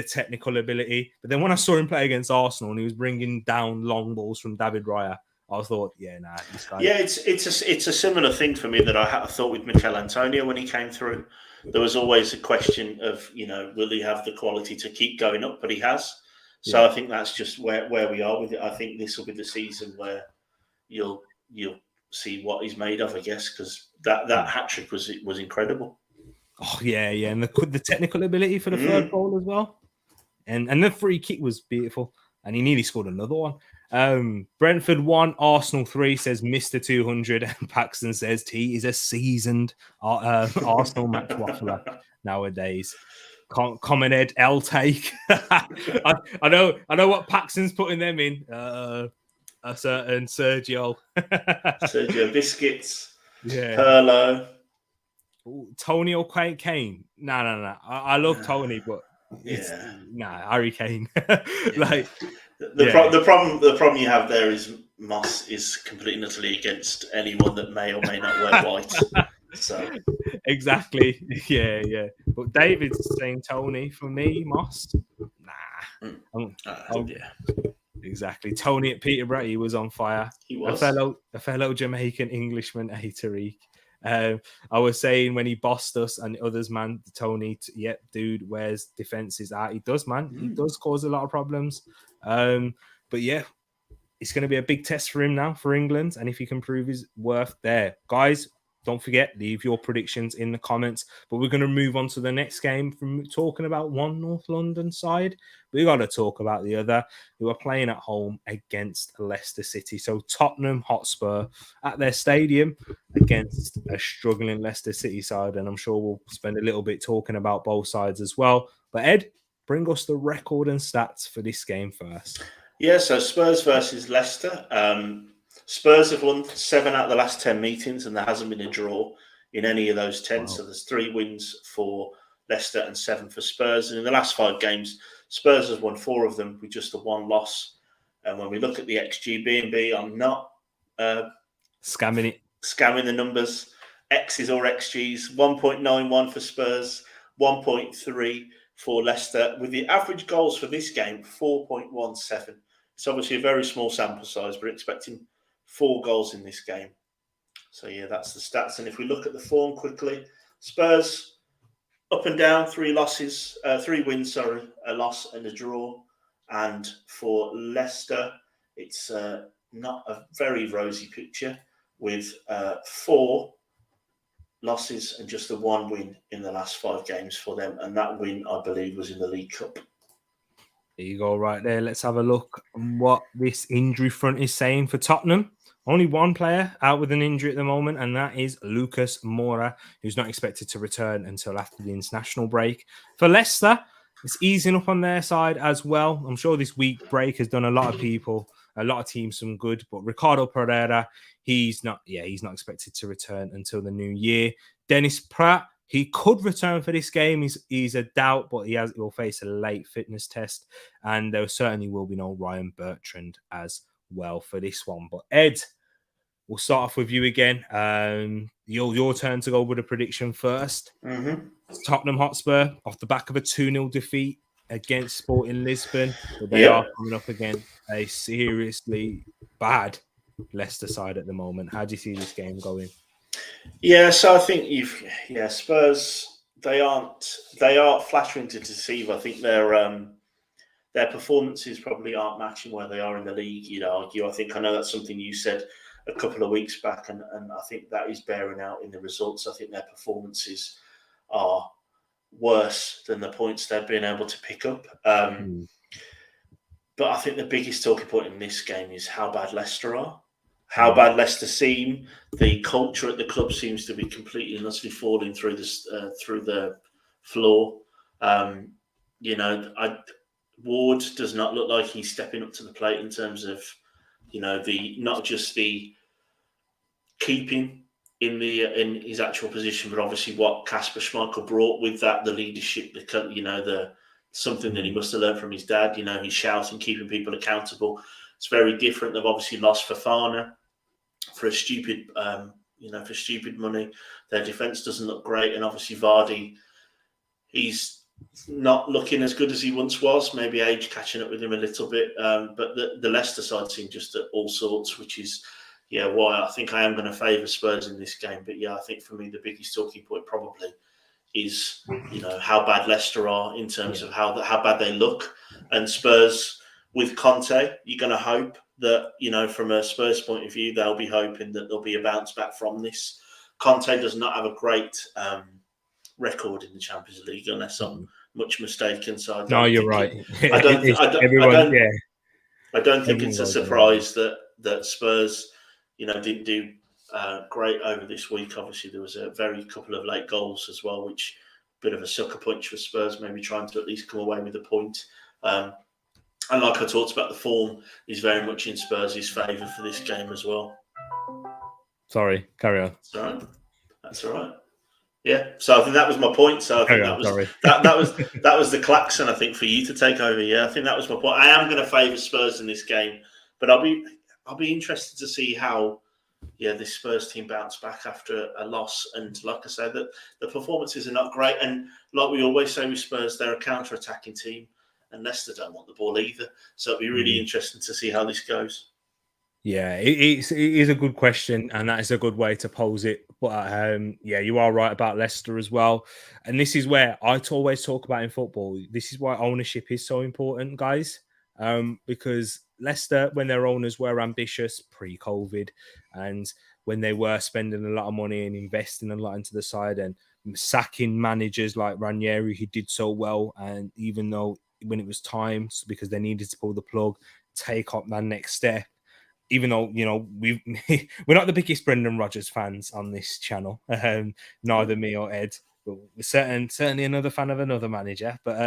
technical ability? But then when I saw him play against Arsenal and he was bringing down long balls from David Raya, I thought, this guy. Yeah, it's a similar thing for me that I thought with Mikel Antonio when he came through. There was always a question of, will he have the quality to keep going up? But he has. So I think that's just where we are with it. I think this will be the season where you'll see what he's made of, I guess, because that hat trick was incredible. Oh yeah, and the technical ability for the third goal as well, and the free kick was beautiful, and he nearly scored another one. Brentford 1, Arsenal 3, says Mr. 200, and Paxton says T is a seasoned Arsenal match waffler nowadays. Common Ed L take. I know what Paxton's putting them in. A certain Sergio Biscuits. Yeah. Perlo. Tony or Kane? No. I love Tony, but Harry Kane. The problem you have there is Moss is completely and utterly against anyone that may or may not wear white. So exactly, yeah. But David's saying Tony for me, Moss. Exactly. Tony at Peterborough, he was on fire. He was a fellow Jamaican Englishman, Tereak. I was saying when he bossed us and others, man, Tony, dude wears defenses out. He does, man. He does cause a lot of problems. But yeah, it's going to be a big test for him now for England. And if he can prove his worth there, guys, don't forget, leave your predictions in the comments. But we're going to move on to the next game from talking about one North London side. We got to talk about the other, who are playing at home against Leicester City. So Tottenham Hotspur at their stadium against a struggling Leicester City side. And I'm sure we'll spend a little bit talking about both sides as well. But Ed, bring us the record and stats for this game first. Yeah, so Spurs versus Leicester. Spurs have won 7 out of the last 10 meetings, and there hasn't been a draw in any of those 10. Wow. So there's 3 wins for Leicester and 7 for Spurs. And in the last 5 games, Spurs has won 4 of them with just the 1 loss. And when we look at the XG, B&B, I'm not scamming the numbers. X's or XGs, 1.91 for Spurs, 1.3 for Leicester, with the average goals for this game 4.17. It's obviously a very small sample size, but expecting 4 goals in this game. So yeah, that's the stats. And if we look at the form quickly, Spurs up and down, 3 wins, a loss and a draw. And for Leicester, it's not a very rosy picture with 4 losses and just the 1 win in the last 5 games for them. And that win, I believe, was in the League Cup. There you go, right there. Let's have a look on what this injury front is saying for Tottenham. Only one player out with an injury at the moment, and that is Lucas Moura, who's not expected to return until after the international break. For Leicester, it's easing up on their side as well. I'm sure this week break has done a lot of teams some good, but Ricardo Pereira, he's not expected to return until the new year. Dennis Pratt, he could return for this game. He's a doubt, but he'll face a late fitness test. And there certainly will be no Ryan Bertrand as well for this one. But Ed, we'll start off with you again. Your turn to go with a prediction first. Mm-hmm. Tottenham Hotspur, off the back of a 2-0 defeat against Sporting Lisbon. But they are coming up against a seriously bad Leicester side at the moment. How do you see this game going? Yeah, so I think Spurs, they are flattering to deceive. I think their performances probably aren't matching where they are in the league, you'd argue. I know that's something you said a couple of weeks back, and I think that is bearing out in the results. I think their performances are worse than the points they've been able to pick up. But I think the biggest talking point in this game is how bad Leicester are. How bad Leicester seem. The culture at the club seems to be completely and utterly falling through the floor. Ward does not look like he's stepping up to the plate in terms of, not just the keeping in his actual position, but obviously what Kasper Schmeichel brought with that, the leadership, something that he must have learned from his dad. He's shouting, keeping people accountable. It's very different. They've obviously lost Fofana for stupid money. Their defence doesn't look great, and obviously Vardy, he's not looking as good as he once was. Maybe age catching up with him a little bit. But the Leicester side seem just at all sorts, which is why I think I am going to favour Spurs in this game. But I think for me the biggest talking point probably is how bad Leicester are in terms of how bad they look, and Spurs. With Conte, you're going to hope that, from a Spurs point of view, they'll be hoping that there'll be a bounce back from this. Conte does not have a great record in the Champions League, unless I'm much mistaken. So you're right. I don't think it's a surprise that Spurs, didn't do great over this week. Obviously, there was a very couple of late goals as well, which bit of a sucker punch for Spurs, maybe trying to at least come away with a point. And like I talked about, the form is very much in Spurs' favour for this game as well. Sorry, carry on. Sorry, that's all right. Yeah, so I think that was my point. So I think that was the klaxon, I think, for you to take over. Yeah, I think that was my point. I am going to favour Spurs in this game, but I'll be interested to see how this Spurs team bounce back after a loss. And like I said, that the performances are not great. And like we always say with Spurs, they're a counter-attacking team. And Leicester don't want the ball either. So it'll be really interesting to see how this goes. Yeah, it is a good question, and that is a good way to pose it. But you are right about Leicester as well. And this is where I always talk about in football. This is why ownership is so important, guys. Because Leicester, when their owners were ambitious pre-COVID, and when they were spending a lot of money and investing a lot into the side and sacking managers like Ranieri, he did so well. And even though when it was time, because they needed to pull the plug, take up that next step. Even though, we're not the biggest Brendan Rodgers fans on this channel, neither me or Ed, but we're certainly another fan of another manager. But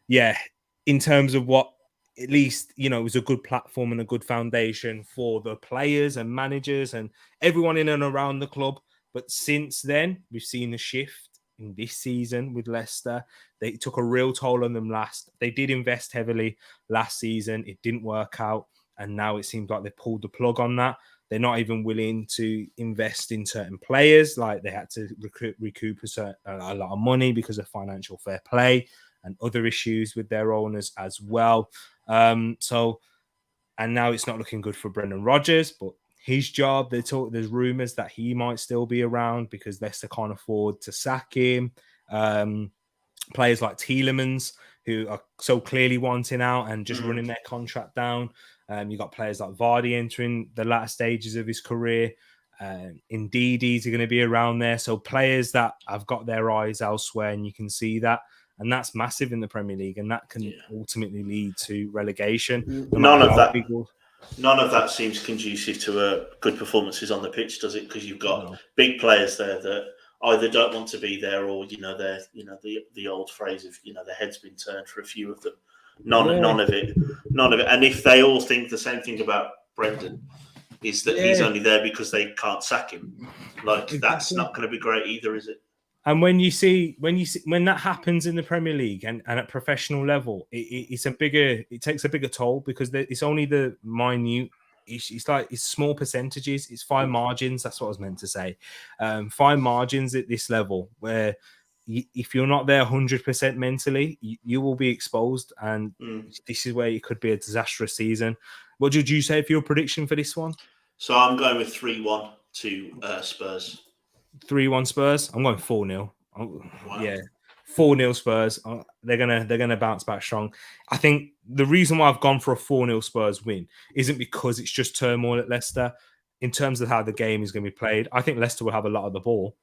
in terms of what, at least, it was a good platform and a good foundation for the players and managers and everyone in and around the club. But since then, we've seen a shift in this season with Leicester. They took a real toll on them They did invest heavily last season. It didn't work out. And now it seems like they pulled the plug on that. They're not even willing to invest in certain players. Like they had to recoup a lot of money because of financial fair play and other issues with their owners as well. And now it's not looking good for Brendan Rodgers, but his job, there's rumours that he might still be around because Leicester can't afford to sack him. Players like Tielemans, who are so clearly wanting out and just running their contract down. You got players like Vardy entering the latter stages of his career. Indeedy's are going to be around there. So players that have got their eyes elsewhere, and you can see that. And that's massive in the Premier League, and that can ultimately lead to relegation. None of that seems conducive to good performances on the pitch, does it? Because you've got big players there that either don't want to be there, or they're the old phrase of the head's been turned for a few of them. None of it. And if they all think the same thing about Brendan, is that he's only there because they can't sack him. That's not going to be great either, is it? And when that happens in the Premier League and at professional level, it takes a bigger toll because it's only the minute. It's small percentages. It's fine margins. That's what I was meant to say. Fine margins at this level where if you're not there 100% mentally, you will be exposed. And this is where it could be a disastrous season. What did you say for your prediction for this one? So I'm going with 3-1 to Spurs. 3-1 Spurs. I'm going 4-0. Wow. Yeah. 4-0 Spurs. They're gonna bounce back strong. I think the reason why I've gone for a 4-0 Spurs win isn't because it's just turmoil at Leicester. In terms of how the game is going to be played, I think Leicester will have a lot of the ball,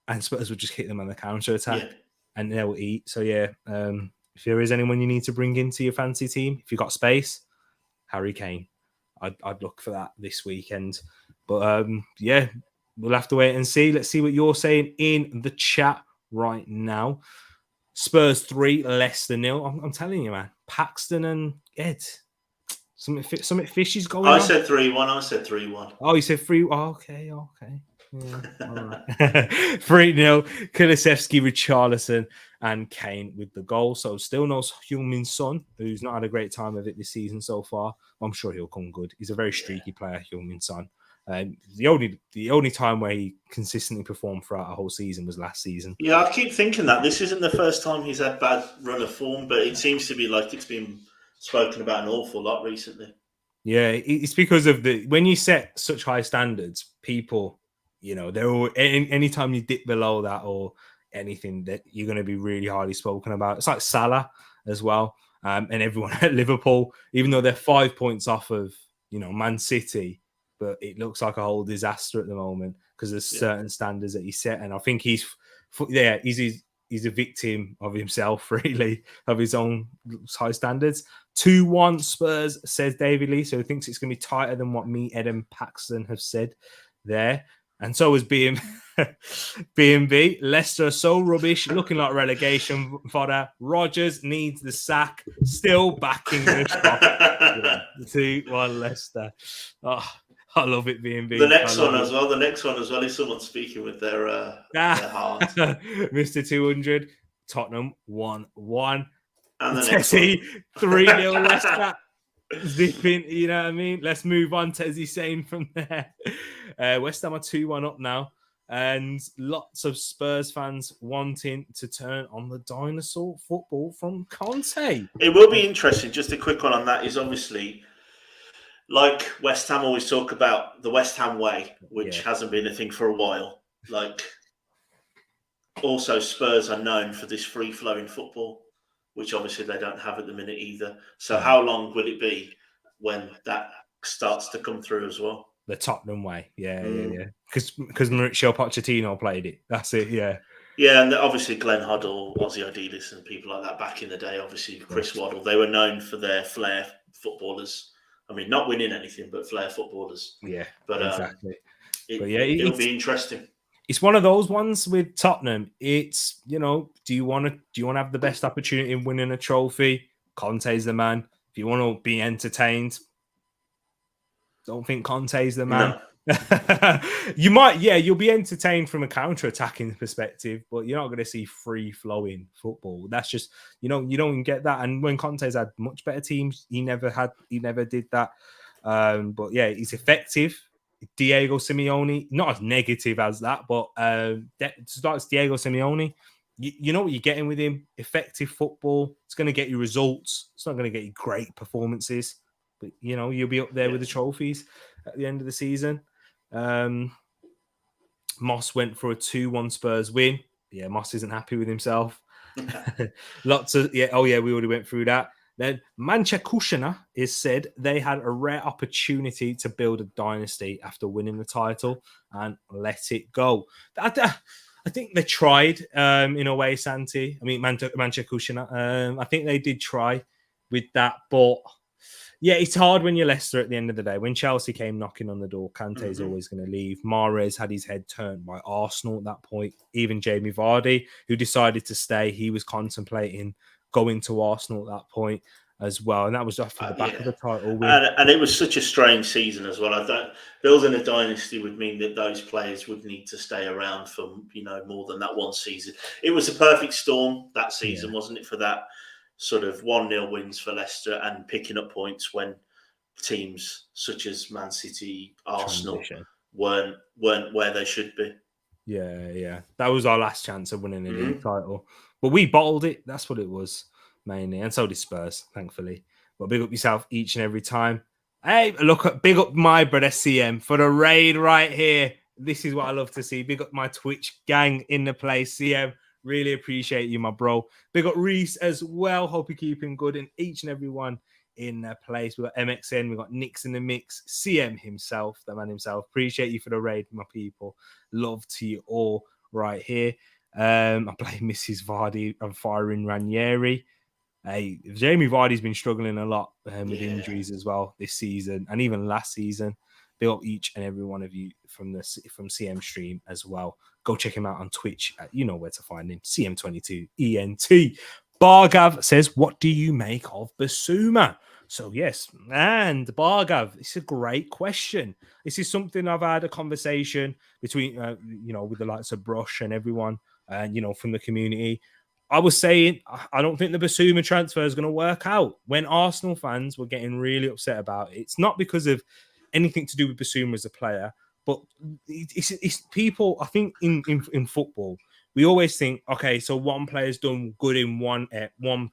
and Spurs will just hit them on the counter attack, and they'll eat. So if there is anyone you need to bring into your fancy team, if you've got space, Harry Kane. I'd look for that this weekend. But we'll have to wait and see. Let's see what you're saying in the chat right now. Spurs 3, Leicester 0. I'm telling you, man. Paxton and Ed. Something fishy's going on. I said 3-1. Oh, you said 3. Oh, okay. Yeah, all right. 3-0. Kulusevski, Richarlison, and Kane with the goal. So still no Heung-min Son, who's not had a great time of it this season so far. I'm sure he'll come good. He's a very streaky player, Heung-min Son. The only time where he consistently performed throughout a whole season was last season. Yeah, I keep thinking that this isn't the first time he's had bad run of form, but it seems to be like it's been spoken about an awful lot recently. Yeah, it's because of when you set such high standards, people, they're all, anytime you dip below that or anything, that you're going to be really highly spoken about. It's like Salah as well, and everyone at Liverpool, even though they're 5 points off of Man City. But it looks like a whole disaster at the moment because there's certain standards that he set. And I think he's a victim of himself, really, of his own high standards. 2-1 Spurs, says David Lee. So he thinks it's going to be tighter than what me, Ed, and Paxton have said there. And so is B&B. Leicester are so rubbish, looking like relegation fodder. Rodgers needs the sack. Still backing the shot. 2-1 Leicester. Oh, I love it, B&B. The next one as well is someone speaking with their heart. Mr. 200, Tottenham 1-1. And the next one. 3-0 Leicester. Zipping, you know what I mean? Let's move on, Tessie saying from there. West Ham are 2-1 up now. And lots of Spurs fans wanting to turn on the dinosaur football from Conte. It will be interesting. Just a quick one on that is obviously... Like West Ham always talk about the West Ham way, which hasn't been a thing for a while. Also Spurs are known for this free-flowing football, which obviously they don't have at the minute either. So how long will it be when that starts to come through as well? The Tottenham way, yeah. Because Mauricio Pochettino played it. That's it, yeah. Yeah, and obviously Glenn Hoddle, Ozzy Ardiles and people like that back in the day, obviously Chris Waddle, they were known for their flair footballers. I mean, not winning anything, but flair footballers. Yeah, but exactly. It'll be interesting. It's one of those ones with Tottenham. It's do you want to have the best opportunity in winning a trophy? Conte's the man. If you want to be entertained, don't think Conte's the man. No. You might, you'll be entertained from a counter-attacking perspective, but you're not going to see free-flowing football. That's just, you don't get that. And when Conte's had much better teams, he never did that. But yeah, he's effective. Diego Simeone, not as negative as that, but starts Diego Simeone. You know what you're getting with him. Effective football. It's going to get you results. It's not going to get you great performances, but you'll be up there with the trophies at the end of the season. Moss went for a 2-1 Spurs win. Yeah, Moss isn't happy with himself. Lots of we already went through that. Then Manchester is said they had a rare opportunity to build a dynasty after winning the title and let it go. I think they tried in a way, Santi. I mean, Manchester I think they did try with that, but yeah, it's hard when you're Leicester at the end of the day. When Chelsea came knocking on the door, Kante's always going to leave. Mahrez had his head turned by Arsenal at that point. Even Jamie Vardy, who decided to stay, he was contemplating going to Arsenal at that point as well. And that was off the back of the title win. And it was such a strange season as well. Building a dynasty would mean that those players would need to stay around for more than that one season. It was a perfect storm that season, wasn't it, for that sort of 1-0 wins for Leicester and picking up points when teams such as Man City, Arsenal weren't where they should be. Yeah. That was our last chance of winning the league title. But we bottled it. That's what it was, mainly. And so did Spurs, thankfully. But big up yourself each and every time. Hey, big up my brother CM for the raid right here. This is what I love to see. Big up my Twitch gang in the place, CM. Really appreciate you, my bro. Big up Reese as well. Hope you're keeping good in each and every one in their place. We've got MXN, we've got Nix in the mix, CM himself, the man himself. Appreciate you for the raid, my people. Love to you all right here. I blame Mrs. Vardy and firing Ranieri. Hey, Jamie Vardy's been struggling a lot with injuries as well this season and even last season. Big up each and every one of you from CM stream as well. Go check him out on Twitch. You know where to find him. CM22ENT. Bargav says, what do you make of Basuma? So yes, and Bargav, it's a great question. This is something I've had a conversation between, with the likes of Brush and everyone, and from the community. I was saying, I don't think the Basuma transfer is going to work out. When Arsenal fans were getting really upset about it, it's not because of anything to do with Basuma as a player, but it's people. I think in football, we always think, okay, so one player's done good in one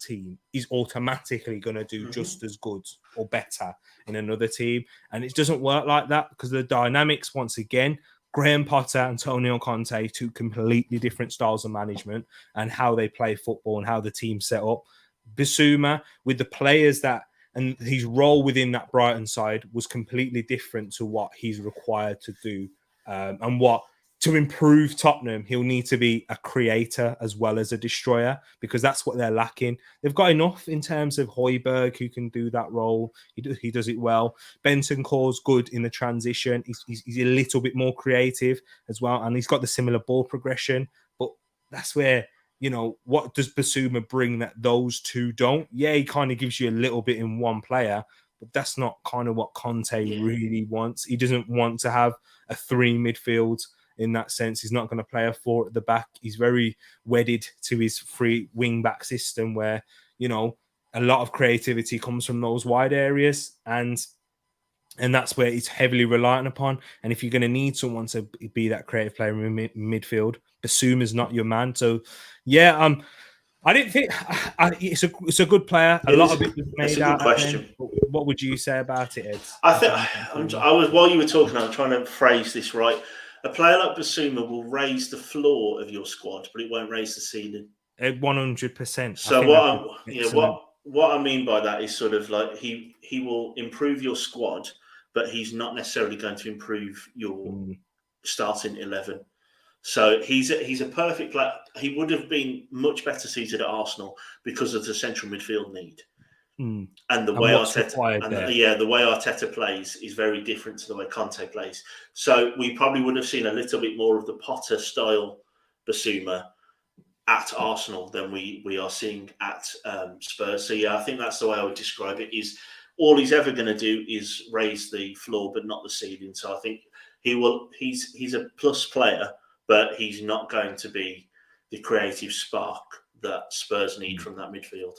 team, he's automatically going to do just as good or better in another team, and it doesn't work like that because the dynamics. Once again, Graham Potter, Antonio Conte, two completely different styles of management and how they play football and how the team set up. Basuma, with the players and his role within that Brighton side was completely different to what he's required to do. And to improve Tottenham, he'll need to be a creator as well as a destroyer because that's what they're lacking. They've got enough in terms of Højbjerg who can do that role. He does it well. Bentancur's good in the transition. He's a little bit more creative as well. And he's got the similar ball progression. But that's where, what does Basuma bring that those two don't? Yeah, he kind of gives you a little bit in one player, but that's not kind of what Conte really wants. He doesn't want to have a 3 midfield. In that sense, he's not going to play a 4 at the back. He's very wedded to his 3 wing back system where, a lot of creativity comes from those wide areas. And that's where it's heavily reliant upon. And if you're going to need someone to be that creative player in midfield, Basuma's not your man. So, yeah, I didn't think it's a good player. A lot of it was made out. Question. What would you say about it, Ed? I was while you were talking, I'm trying to phrase this right. A player like Basuma will raise the floor of your squad, but it won't raise the ceiling. 100%. So what I mean by that is sort of like he will improve your squad, but he's not necessarily going to improve your starting 11. So he's a perfect player. He would have been much better suited at Arsenal because of the central midfield need. And the way Arteta plays is very different to the way Conte plays. So we probably would have seen a little bit more of the Potter style Basuma at Arsenal than we are seeing at Spurs. So yeah, I think that's the way I would describe it. Is all he's ever going to do is raise the floor, but not the ceiling. So I think he's a plus player, but he's not going to be the creative spark that Spurs need from that midfield.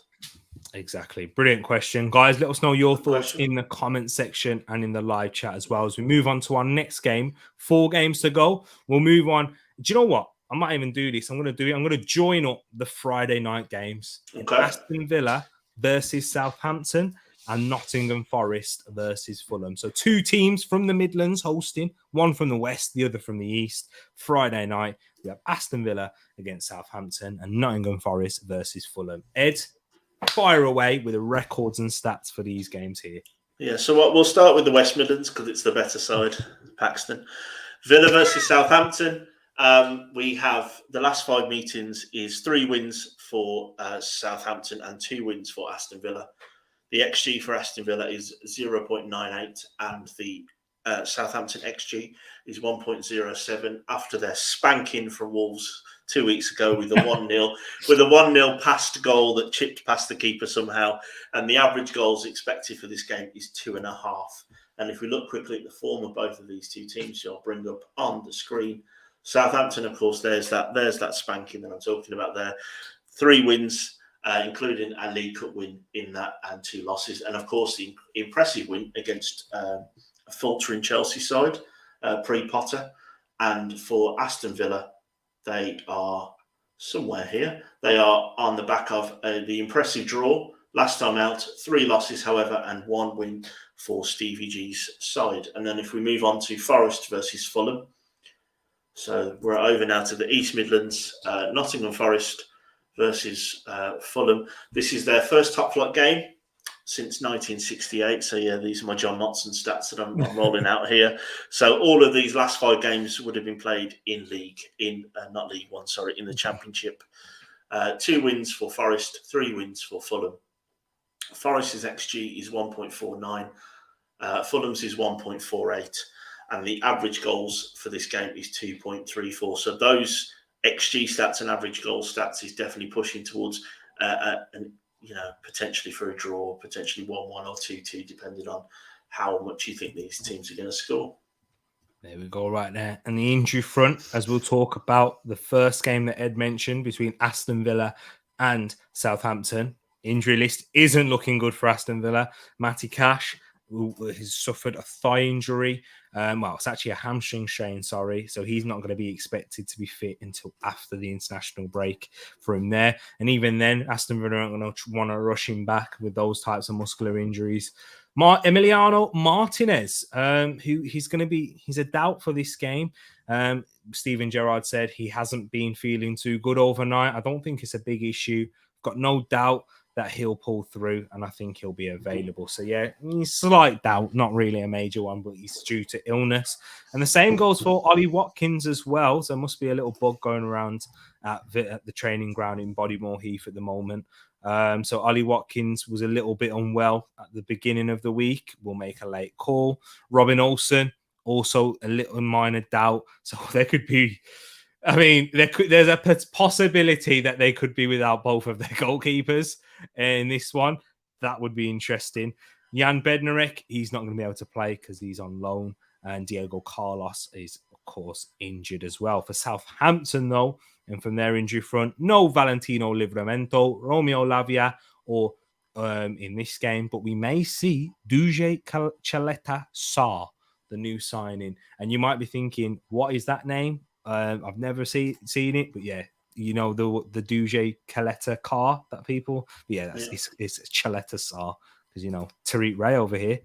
Exactly. Brilliant question. Guys, let us know your Good thoughts question. in the comment section and in the live chat as well. As we move on to our next game, 4 games to go. We'll move on. Do you know what? I might even do this. I'm going to do it. I'm going to join up the Friday night games in Okay. Aston Villa versus Southampton and Nottingham Forest versus Fulham. So 2 teams from the Midlands hosting, one from the West, the other from the East. Friday night, we have Aston Villa against Southampton and Nottingham Forest versus Fulham. Ed, fire away with the records and stats for these games here. Yeah, so we'll start with the West Midlands because it's the better side, Paxton. Villa versus Southampton. We have the last 5 meetings is 3 wins for Southampton and 2 wins for Aston Villa. The XG for Aston Villa is 0.98 and the Southampton XG is 1.07 after their spanking from Wolves 2 weeks ago with a 1-0 past goal that chipped past the keeper somehow, and the average goals expected for this game is 2.5. And if we look quickly at the form of both of these 2 teams, I'll bring up on the screen. Southampton, of course, there's that spanking that I'm talking about there. 3 wins. Including a League Cup win in that and 2 losses. And, of course, the impressive win against a faltering Chelsea side, pre-Potter. And for Aston Villa, they are somewhere here. They are on the back of the impressive draw. Last time out, 3 losses, however, and 1 win for Stevie G's side. And then if we move on to Forest versus Fulham. So we're over now to the East Midlands, Nottingham Forest versus Fulham. This is their first top flight game since 1968. So yeah, these are my John Motson stats that I'm rolling out here. So all of these last 5 games would have been played in League, not League One, sorry, in the Championship. 2 wins for Forest, 3 wins for Fulham. Forest's XG is 1.49. Fulham's is 1.48. And the average goals for this game is 2.34. So those XG stats and average goal stats is definitely pushing towards, potentially for a draw, potentially 1-1 or 2-2, depending on how much you think these teams are going to score. There we go, right there. And the injury front, as we'll talk about the first game that Ed mentioned between Aston Villa and Southampton. Injury list isn't looking good for Aston Villa. Matty Cash has suffered a thigh injury. It's actually a hamstring strain, sorry. So he's not going to be expected to be fit until after the international break for him there. And even then, Aston Villa aren't going to want to rush him back with those types of muscular injuries. Emiliano Martinez, he's a doubt for this game. Steven Gerrard said he hasn't been feeling too good overnight. I don't think it's a big issue. Got no doubt that he'll pull through, and I think he'll be available. So, yeah, slight doubt, not really a major one, but he's due to illness. And the same goes for Ollie Watkins as well. So, there must be a little bug going around at the training ground in Bodymore Heath at the moment. So, Ollie Watkins was a little bit unwell at the beginning of the week. We'll make a late call. Robin Olsen, also a little minor doubt. So, there could be... there's a possibility that they could be without both of their goalkeepers in this one. That would be interesting. Jan Bednarek, he's not going to be able to play because he's on loan. And Diego Carlos is, of course, injured as well. For Southampton, though, and from their injury front, no Valentino Livramento, Romeo Lavia, or in this game. But we may see Duje Chaleta Sarr, the new signing. And you might be thinking, what is that name? I've never seen it, but yeah, you know the Duje Caleta car that people. Yeah, it's Chaleta Sarr because Tereak Ray over here.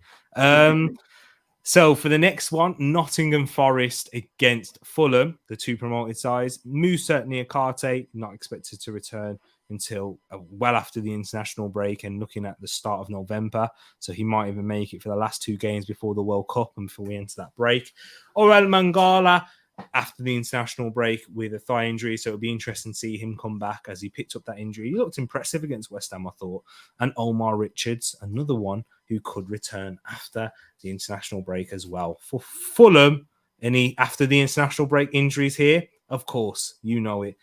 So for the next one, Nottingham Forest against Fulham, the 2 promoted sides. Moussa Niakate not expected to return until well after the international break and looking at the start of November. So he might even make it for the last 2 games before the World Cup and before we enter that break. Orel Mangala after the international break with a thigh injury. So it'll be interesting to see him come back as he picked up that injury. He looked impressive against West Ham, I thought. And Omar Richards, another one who could return after the international break as well. For Fulham, after the international break injuries here, of course, you know it.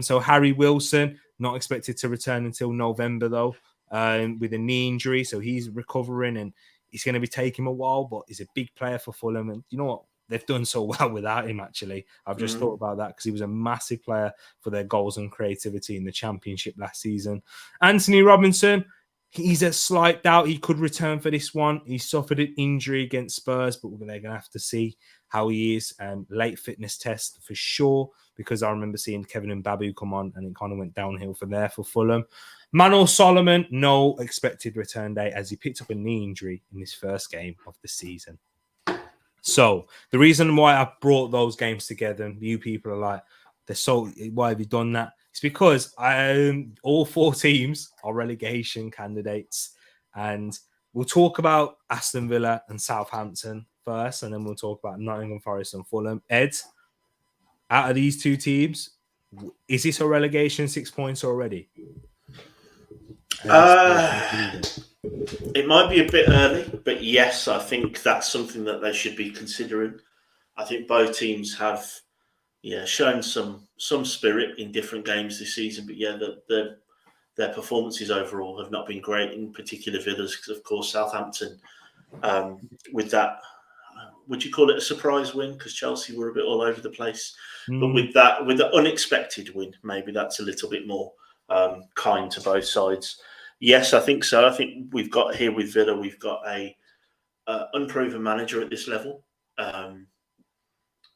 So Harry Wilson, not expected to return until November, though, with a knee injury. So he's recovering and it's going to be taking him a while, but he's a big player for Fulham. And you know what? They've done so well without him, actually. I've just thought about that because he was a massive player for their goals and creativity in the Championship last season. Anthony Robinson, He's a slight doubt he could return for this one. He suffered an injury against Spurs, but they're going to have to see how he is. Late fitness test for sure, because I remember seeing Kevin and Babu come on and it kind of went downhill from there for Fulham. Manor Solomon, no expected return date as he picked up a knee injury in his first game of the season. So the reason why I brought those games together, and you people are like, why have you done that? It's because all 4 teams are relegation candidates, and we'll talk about Aston Villa and Southampton first, and then we'll talk about Nottingham Forest and Fulham. Ed, out of these 2 teams, is this a relegation 6 points already? It might be a bit early, but yes, I think that's something that they should be considering. I think both teams have shown some spirit in different games this season, but their performances overall have not been great, in particular Villa's, because of course Southampton, with that, would you call it a surprise win? Because Chelsea were a bit all over the place, but with the unexpected win, maybe that's a little bit more kind to both sides. Yes, I think so. I think we've got here with Villa, we've got a unproven manager at this level.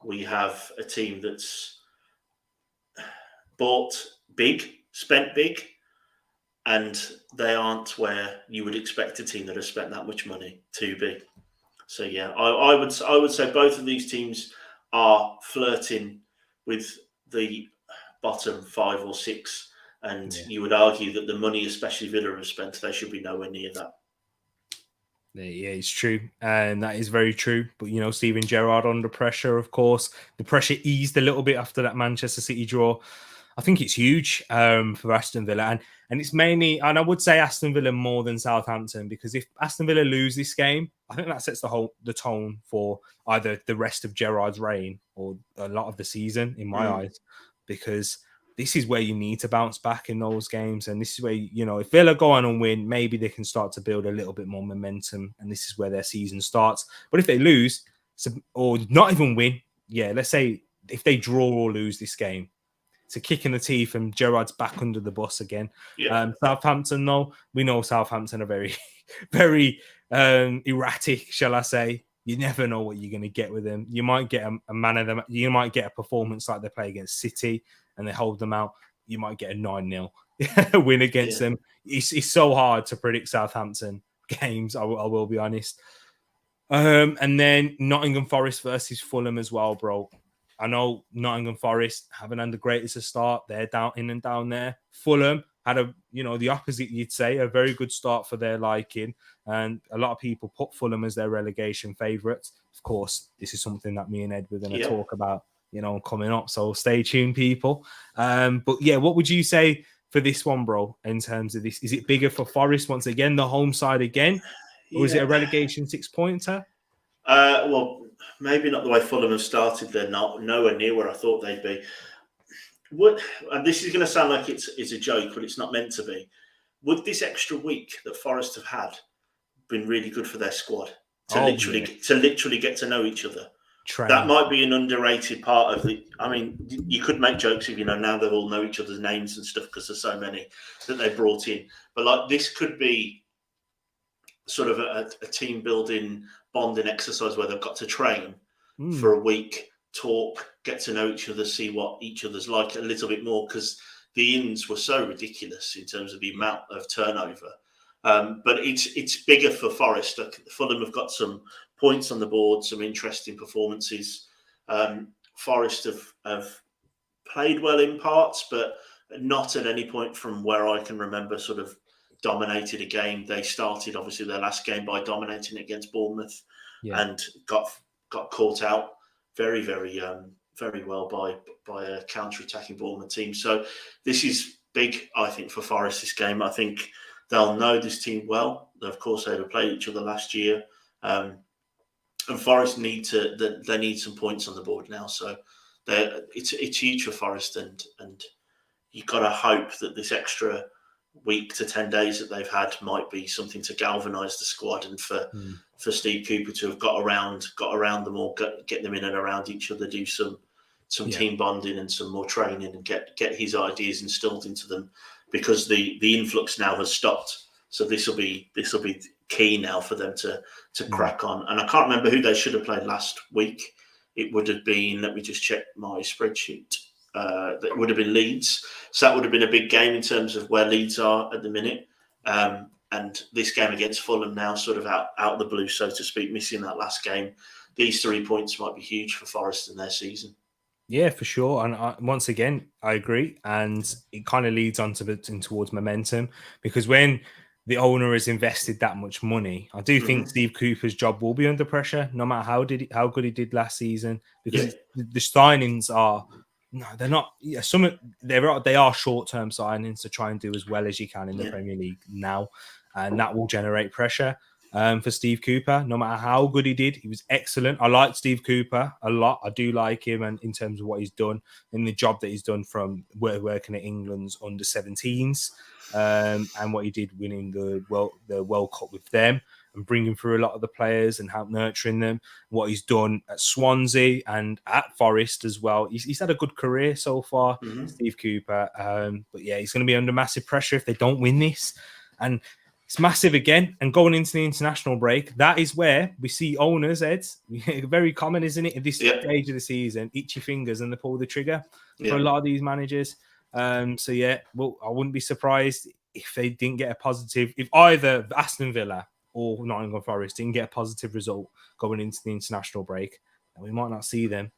We have a team that's bought big, spent big, and they aren't where you would expect a team that has spent that much money to be. So yeah, I would say both of these teams are flirting with the bottom 5 or 6, and you would argue that the money, especially Villa, have spent, they should be nowhere near that. Yeah, it's true. And that is very true. But, Steven Gerrard under pressure, of course. The pressure eased a little bit after that Manchester City draw. I think it's huge for Aston Villa. And it's mainly, and I would say Aston Villa more than Southampton, because if Aston Villa lose this game, I think that sets the tone for either the rest of Gerrard's reign or a lot of the season, in my eyes, because this is where you need to bounce back in those games. And this is where, if Villa go on and win, maybe they can start to build a little bit more momentum. And this is where their season starts. But if they lose or not even win, let's say if they draw or lose this game, it's a kick in the teeth and Gerrard's back under the bus again. Yeah. Southampton, though, we know Southampton are very, very erratic, shall I say. You never know what you're going to get with them. You might get a man of them. You might get a performance like they play against City and they hold them out. You might get a 9-0 win against them. It's so hard to predict Southampton games, I will be honest. And then Nottingham Forest versus Fulham as well, bro. I know Nottingham Forest haven't had the greatest of start. They're down there. Fulham had the opposite, you'd say, a very good start for their liking. And a lot of people put Fulham as their relegation favourites. Of course, this is something that me and Ed were going to talk about, coming up. So stay tuned, people. But yeah, what would you say for this one, bro, in terms of this? Is it bigger for Forest once again, the home side again? Or is it a relegation 6-pointer? Well, maybe not the way Fulham have started. They're not nowhere near where I thought they'd be. And this is going to sound like it's a joke, but it's not meant to be. Would this extra week that Forest have had been really good for their squad to literally get to know each other? That might be an underrated part of the. I mean, you could make jokes if now they all know each other's names and stuff because there's so many that they brought in. But this could be sort of a team building bonding exercise where they've got to train for a week, talk, get to know each other, see what each other's like a little bit more, because the ins were so ridiculous in terms of the amount of turnover. But it's bigger for Forest. Fulham have got some points on the board, some interesting performances. Forest have played well in parts, but not at any point from where I can remember sort of dominated a game. They started obviously their last game by dominating against Bournemouth and got caught out very, very, very well by a counter-attacking Bournemouth team. So this is big, I think, for Forest, this game. I think they'll know this team well. Of course, they played each other last year. And Forest need some points on the board now. So it's huge for Forest, and you've got to hope that this extra week to 10 days that they've had might be something to galvanise the squad, and for Steve Cooper to have got around them all, get them in and around each other, do some team bonding and some more training, and get his ideas instilled into them, because the influx now has stopped. So this will be key now for them to crack on. And I can't remember who they should have played last week. It would have been, let me just check my spreadsheet. That would have been Leeds. So that would have been a big game in terms of where Leeds are at the minute. And this game against Fulham now sort of out of the blue, so to speak, missing that last game. These 3 points might be huge for Forest in their season. Yeah, for sure. And once again, I agree. And it kind of leads on towards momentum, because when the owner has invested that much money, I do think Steve Cooper's job will be under pressure, no matter how good he did last season, because the signings are. No, they're not. Yeah, they are short-term signings to try and do as well as you can in the Premier League now, and that will generate pressure for Steve Cooper. No matter how good he did, he was excellent. I like Steve Cooper a lot. I do like him, and in terms of what he's done in the job that he's done from working at England's under-17s, and what he did winning the World Cup with them, and bringing through a lot of the players and help nurturing them. What he's done at Swansea and at Forest as well. He's had a good career so far, Steve Cooper. But yeah, he's going to be under massive pressure if they don't win this. And it's massive again. And going into the international break, that is where we see owners, Ed, very common, isn't it, at this stage of the season, itchy fingers and they pull the trigger for a lot of these managers. So yeah, well, I wouldn't be surprised if they didn't get a positive, if either Aston Villa or Nottingham Forest didn't get a positive result going into the international break, and we might not see them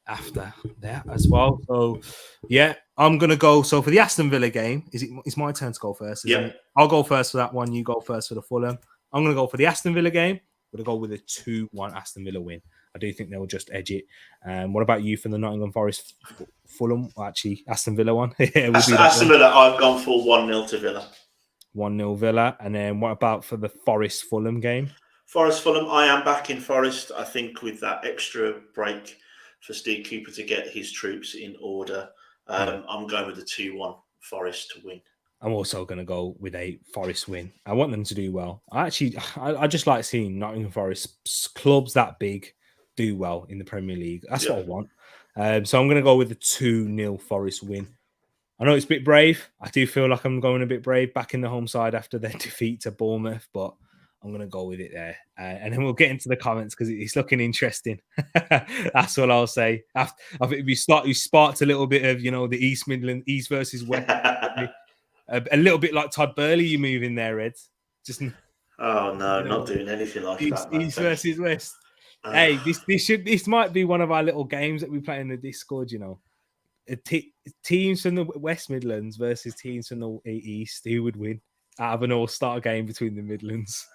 after that as well. So, yeah, I'm going to go. So, for the Aston Villa game, it's my turn to go first, isn't it? I'll go first for that one. You go first for the Fulham. I'm going to go for the Aston Villa game. I'm going to go with a 2-1 Aston Villa win. I do think they'll just edge it. What about you for the Nottingham Forest Fulham? Well, actually, Aston Villa one. Aston Villa, I've gone for 1-0 to Villa. 1-0 Villa. And then what about for the Forest Fulham game? Forest Fulham, I am back in Forest. I think with that extra break for Steve Cooper to get his troops in order, I'm going with a 2-1 Forest to win. I'm also going to go with a Forest win. I want them to do well. I just like seeing Nottingham Forest clubs that big do well in the Premier League. That's what I want. So I'm going to go with a 2-0 Forest win. I know it's a bit brave. I do feel like I'm going a bit brave back in the home side after their defeat to Bournemouth, but I'm going to go with it there. And then we'll get into the comments because it's looking interesting. That's what I'll say. I think you sparked a little bit of, the East Midland, East versus West. A little bit like Todd Burley, you move in there, Ed. Oh no, not doing anything like that. East versus West. Hey, this might be one of our little games that we play in the Discord. Teams from the West Midlands versus teams from the East. Who would win out of an all-star game between the Midlands?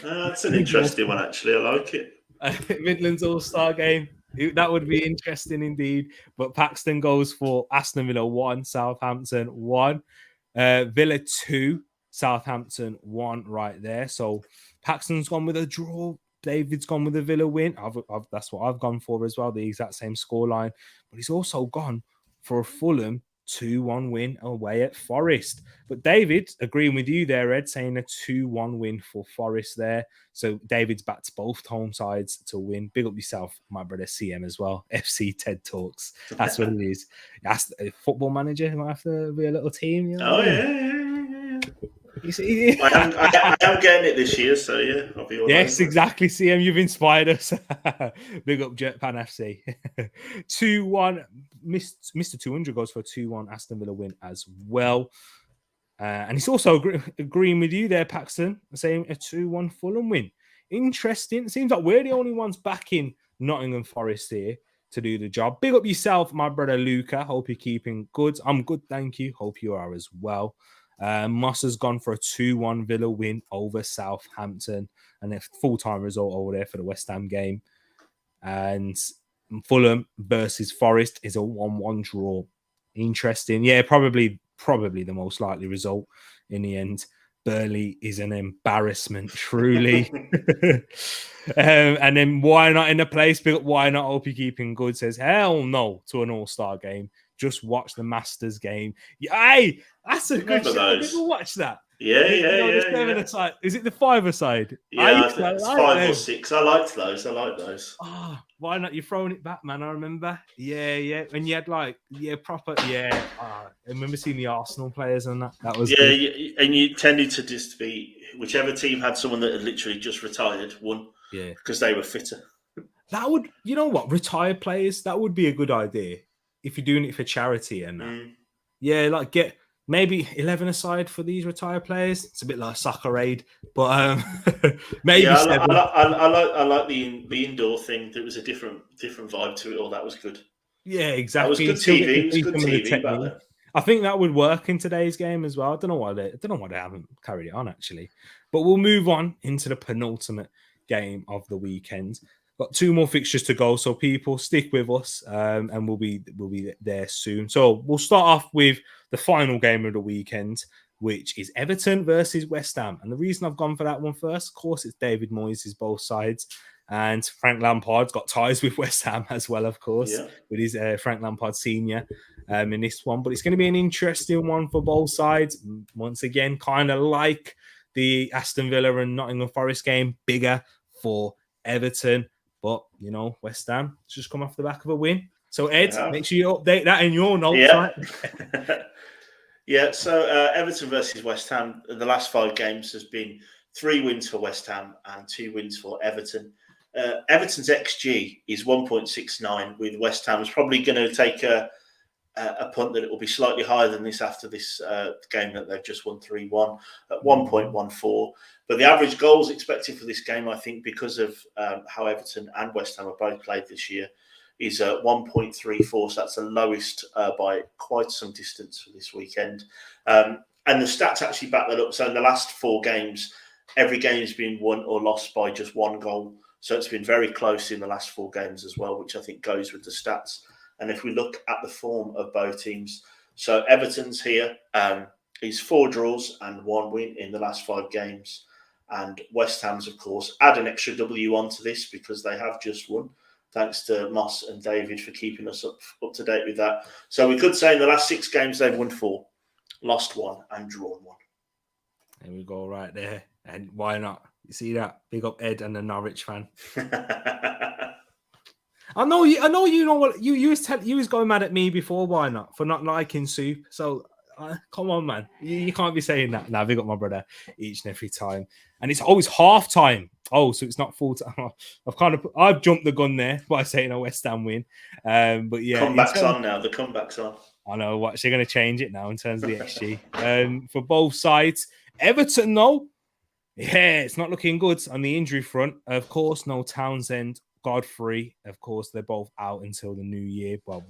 That's an interesting one, actually. I like it. Midlands all-star game. That would be interesting indeed. But Paxton goes for Aston Villa 1, Southampton 1. Villa 2, Southampton 1 right there. So Paxton's gone with a draw. David's gone with a Villa win. That's what I've gone for as well, the exact same scoreline. But he's also gone for a Fulham 2-1 win away at Forest. But David, agreeing with you there, Ed, saying a 2-1 win for Forest there. So David's backed both home sides to win. Big up yourself, my brother CM as well. FC TED Talks. That's what it is. That's a football manager who might have to be a little team. Oh, yeah. I am getting it this year, so yeah, I'll be all yes, exactly. CM, you've inspired us. Big up Jetpan FC. 2-1. Mr. 200 goes for a 2-1 Aston Villa win as well. And he's also agreeing with you there, Paxton, saying a 2-1 Fulham win. Interesting. It seems like we're the only ones backing Nottingham Forest here to do the job. Big up yourself, my brother Luca. Hope you're keeping good. I'm good, thank you. Hope you are as well. Moss has gone for a 2-1 Villa win over Southampton and a full-time result over there for the West Ham game. And Fulham versus Forest is a 1-1 draw. Interesting. Yeah, probably the most likely result in the end. Burnley is an embarrassment, truly. And then why not in the place? Why not hope you're keeping good? Says hell no to an all-star game. Just watch the Masters game. Hey, that's a good show. People watch that. Yeah. Is it the 5-a-side? Yeah, it's 5 or 6. I liked those. Oh, Why not? You're throwing it back, man. I remember. Yeah. And you had proper. Yeah. I remember seeing the Arsenal players and that. That was good. And you tended to just be whichever team had someone that had literally just retired won. Yeah. Because they were fitter. That would, you know what? Retired players. That would be a good idea if you're doing it for charity and that. Yeah, like get maybe 11 aside for these retired players. It's a bit like Soccer Aid, but maybe yeah, 7. I like the indoor thing. There was a different vibe to it all. That was good. Yeah, exactly. That was good TV. It was good TV back then. I think that would work in today's game as well. I don't know why they haven't carried it on actually. But we'll move on into the penultimate game of the weekend. Got 2 more fixtures to go, so people stick with us, and we'll be there soon. So we'll start off with the final game of the weekend, which is Everton versus West Ham. And the reason I've gone for that one first, of course, it's David Moyes' both sides. And Frank Lampard's got ties with West Ham as well, of course, with his Frank Lampard Senior in this one. But it's going to be an interesting one for both sides. Once again, kind of like the Aston Villa and Nottingham Forest game, bigger for Everton. But, you know, West Ham just come off the back of a win. So, Ed, make sure you update that in your notes, right? So Everton versus West Ham, the last 5 games has been 3 wins for West Ham and 2 wins for Everton. Everton's XG is 1.69, with West Ham's probably going to take a punt that it will be slightly higher than this after this game that they've just won 3-1 at 1.14. But the average goals expected for this game, I think, because of how Everton and West Ham have both played this year, is 1.34. So that's the lowest by quite some distance for this weekend. And the stats actually back that up. So in the last 4 games, every game has been won or lost by just 1 goal. So it's been very close in the last 4 games as well, which I think goes with the stats. And if we look at the form of both teams, so Everton's here is 4 draws and 1 win in the last 5 games. And West Ham's, of course, add an extra W onto this because they have just won. Thanks to Moss and David for keeping us up to date with that. So we could say in the last 6 games, they've won 4, lost 1 and drawn 1. There we go, right there. And why not? You see that? Big up Ed and the Norwich fan. I know you know what you was going mad at me before. Why not? For not liking soup. So come on, man. You can't be saying that. Now, big up my brother each and every time. And it's always half time. Oh, so it's not full time. I've jumped the gun there by saying a West Ham win. But yeah. Comeback's on now. The comeback's on. I know what they're going to change it now in terms of the XG. For both sides. Everton, though. Yeah, it's not looking good on the injury front. Of course, no Townsend, Godfrey. Of course, they're both out until the new year. Well,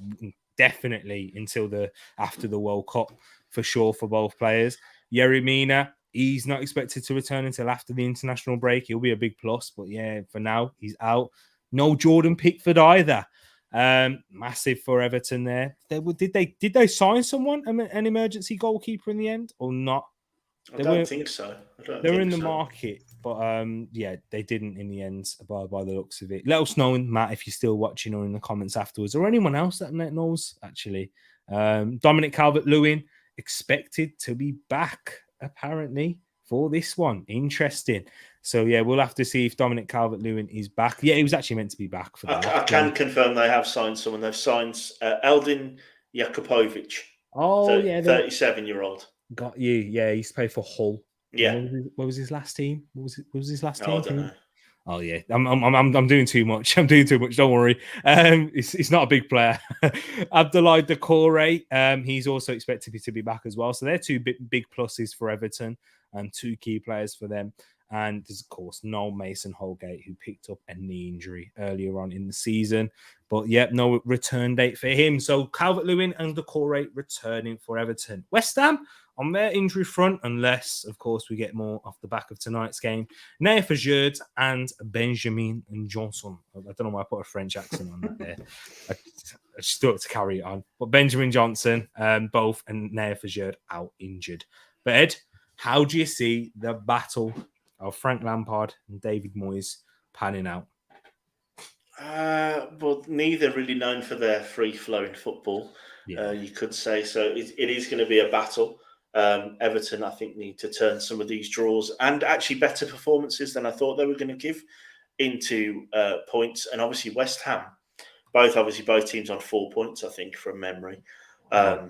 definitely until after the World Cup, for sure, for both players. Yerry Mina, he's not expected to return until after the international break. He'll be a big plus, but yeah, for now, he's out. No Jordan Pickford either. Massive for Everton there. Did they sign someone, an emergency goalkeeper in the end, or not? I don't think so. They were in the market, but they didn't in the end by the looks of it. Let us know, Matt, if you're still watching or in the comments afterwards, or anyone else that knows, actually. Dominic Calvert-Lewin expected to be back, apparently, for this one. Interesting. So, yeah, we'll have to see if Dominic Calvert-Lewin is back. Yeah, he was actually meant to be back for that. I can confirm they have signed someone. They've signed Eldin Jakupovic. Oh, 37-year-old. Got you. Yeah, he used to play for Hull. Yeah. What was his last team? What was his last team? I don't know. Oh yeah, I'm doing too much. I'm doing too much. Don't worry. He's not a big player. Abdoulaye Doucouré, he's also expected to be back as well. So they're 2 big pluses for Everton and 2 key players for them. And there's, of course, no Mason Holgate, who picked up a knee injury earlier on in the season. But, yeah, no return date for him. So Calvert-Lewin and Doucouré returning for Everton. West Ham on their injury front, unless, of course, we get more off the back of tonight's game. Nair Fajard and Benjamin Johnson. I don't know why I put a French accent on that there. I just thought to carry it on. But Benjamin Johnson, both, and Nair Fajard out injured. But, Ed, how do you see the battle of Frank Lampard and David Moyes panning out? Well, neither really known for their free-flowing football, you could say. So it is going to be a battle. Everton, I think, need to turn some of these draws and actually better performances than I thought they were going to give into points, and obviously West Ham, both teams on 4 points, I think, from memory. I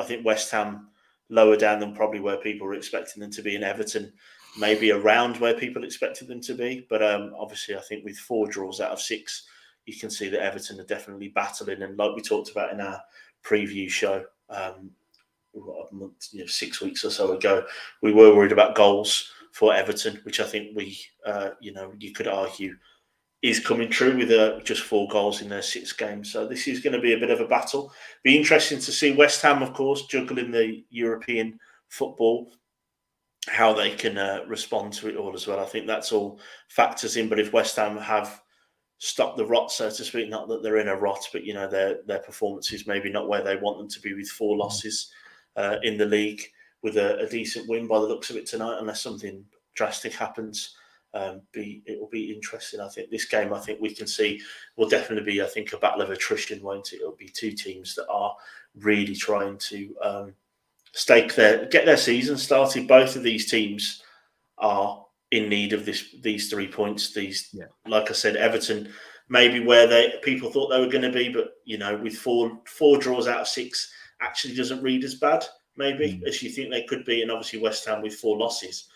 think West Ham lower down than probably where people were expecting them to be, and Everton maybe around where people expected them to be. But obviously, I think with 4 draws out of 6, you can see that Everton are definitely battling. And like we talked about in our preview show, 6 weeks or so ago, we were worried about goals for Everton, which I think you could argue is coming true with just 4 goals in their 6 games. So this is going to be a bit of a battle. Be interesting to see West Ham, of course, juggling the European football, how they can respond to it all as well. I think that's all factors in. But if West Ham have stopped the rot, so to speak, not that they're in a rot, but their performance is maybe not where they want them to be, with 4 losses in the league, with a decent win by the looks of it tonight, unless something drastic happens. It will be interesting. I think this game, we can see, will definitely be, a battle of attrition, won't it? It'll be 2 teams that are really trying to get their season started. Both of these teams are in need of these 3 points. Like I said, Everton maybe where people thought they were going to be, but with four draws out of 6, actually doesn't read as bad maybe as you think they could be. And obviously West Ham with 4 losses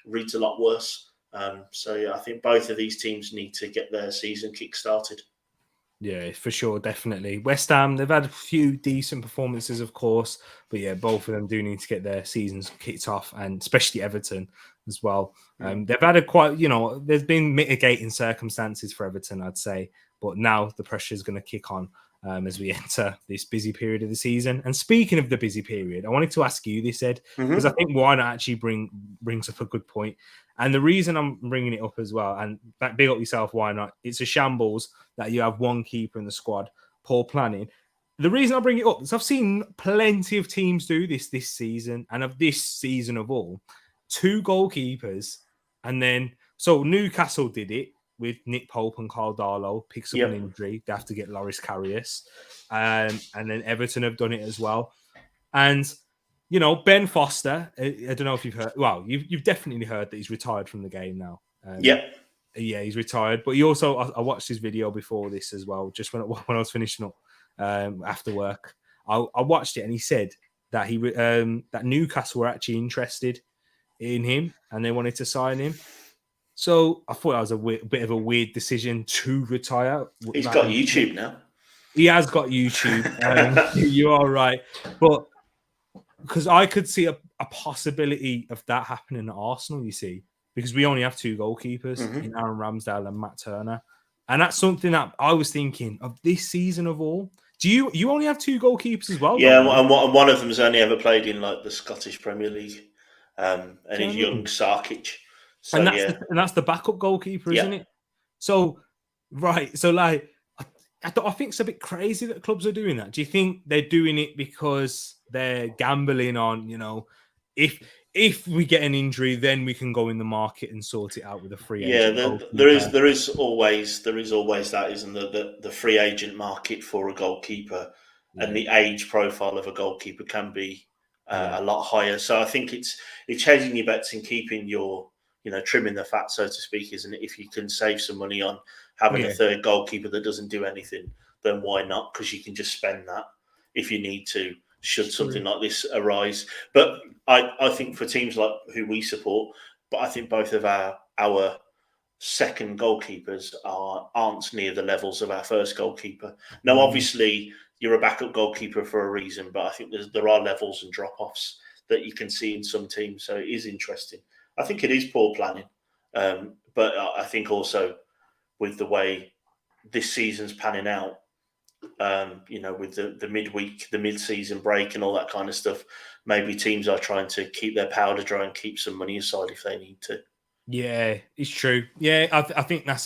reads a lot worse. I think both of these teams need to get their season kick-started. Yeah, for sure, definitely. West Ham, they've had a few decent performances, of course, but yeah, both of them do need to get their seasons kicked off, and especially Everton as well. They've had there's been mitigating circumstances for Everton, I'd say, but now the pressure is going to kick on as we enter this busy period of the season. And speaking of the busy period, I wanted to ask you this, Ed, because I think Why Not actually brings up a good point. And the reason I'm bringing it up as well, and big up yourself, Why Not? It's a shambles that you have 1 keeper in the squad, poor planning. The reason I bring it up is I've seen plenty of teams do this season, and of this season of all, 2 goalkeepers. And then, so Newcastle did it with Nick Pope and Carl Darlow, picks up an injury. They have to get Loris Karius. And then Everton have done it as well. And Ben Foster, I don't know if you've heard. Well, you've definitely heard that he's retired from the game now. Yeah, he's retired. But he also, I watched his video before this as well, just when I was finishing up after work. I watched it, and he said that that Newcastle were actually interested in him and they wanted to sign him. So I thought that was a bit of a weird decision to retire. He's got YouTube now. He has got YouTube. You are right, but. Because I could see a possibility of that happening at Arsenal, you see, because we only have 2 goalkeepers in Aaron Ramsdale and Matt Turner. And that's something that I was thinking of this season of all. Do you only have 2 goalkeepers as well? Yeah, and one of them's only ever played in the Scottish Premier League, and he's young Sarkic. So, and that's the backup goalkeeper, isn't it? So, right. So, I think it's a bit crazy that clubs are doing that. Do you think they're doing it because they're gambling on, if we get an injury, then we can go in the market and sort it out with a free agent? Yeah, there is always that, isn't there? The free agent market for a goalkeeper and the age profile of a goalkeeper can be a lot higher. So I think it's hedging your bets and keeping your, trimming the fat, so to speak, isn't it? If you can save some money on having a third goalkeeper that doesn't do anything, then why not? Because you can just spend that if you need to, should something like this arise. But I think for teams like who we support, but I think both of our second goalkeepers aren't near the levels of our first goalkeeper. Now, obviously, you're a backup goalkeeper for a reason, but I think there are levels and drop-offs that you can see in some teams. So it is interesting. I think it is poor planning. But I think also with the way this season's panning out, with the midweek, the mid-season break and all that kind of stuff, maybe teams are trying to keep their powder dry and keep some money aside if they need to. Yeah, it's true. Yeah, I think that's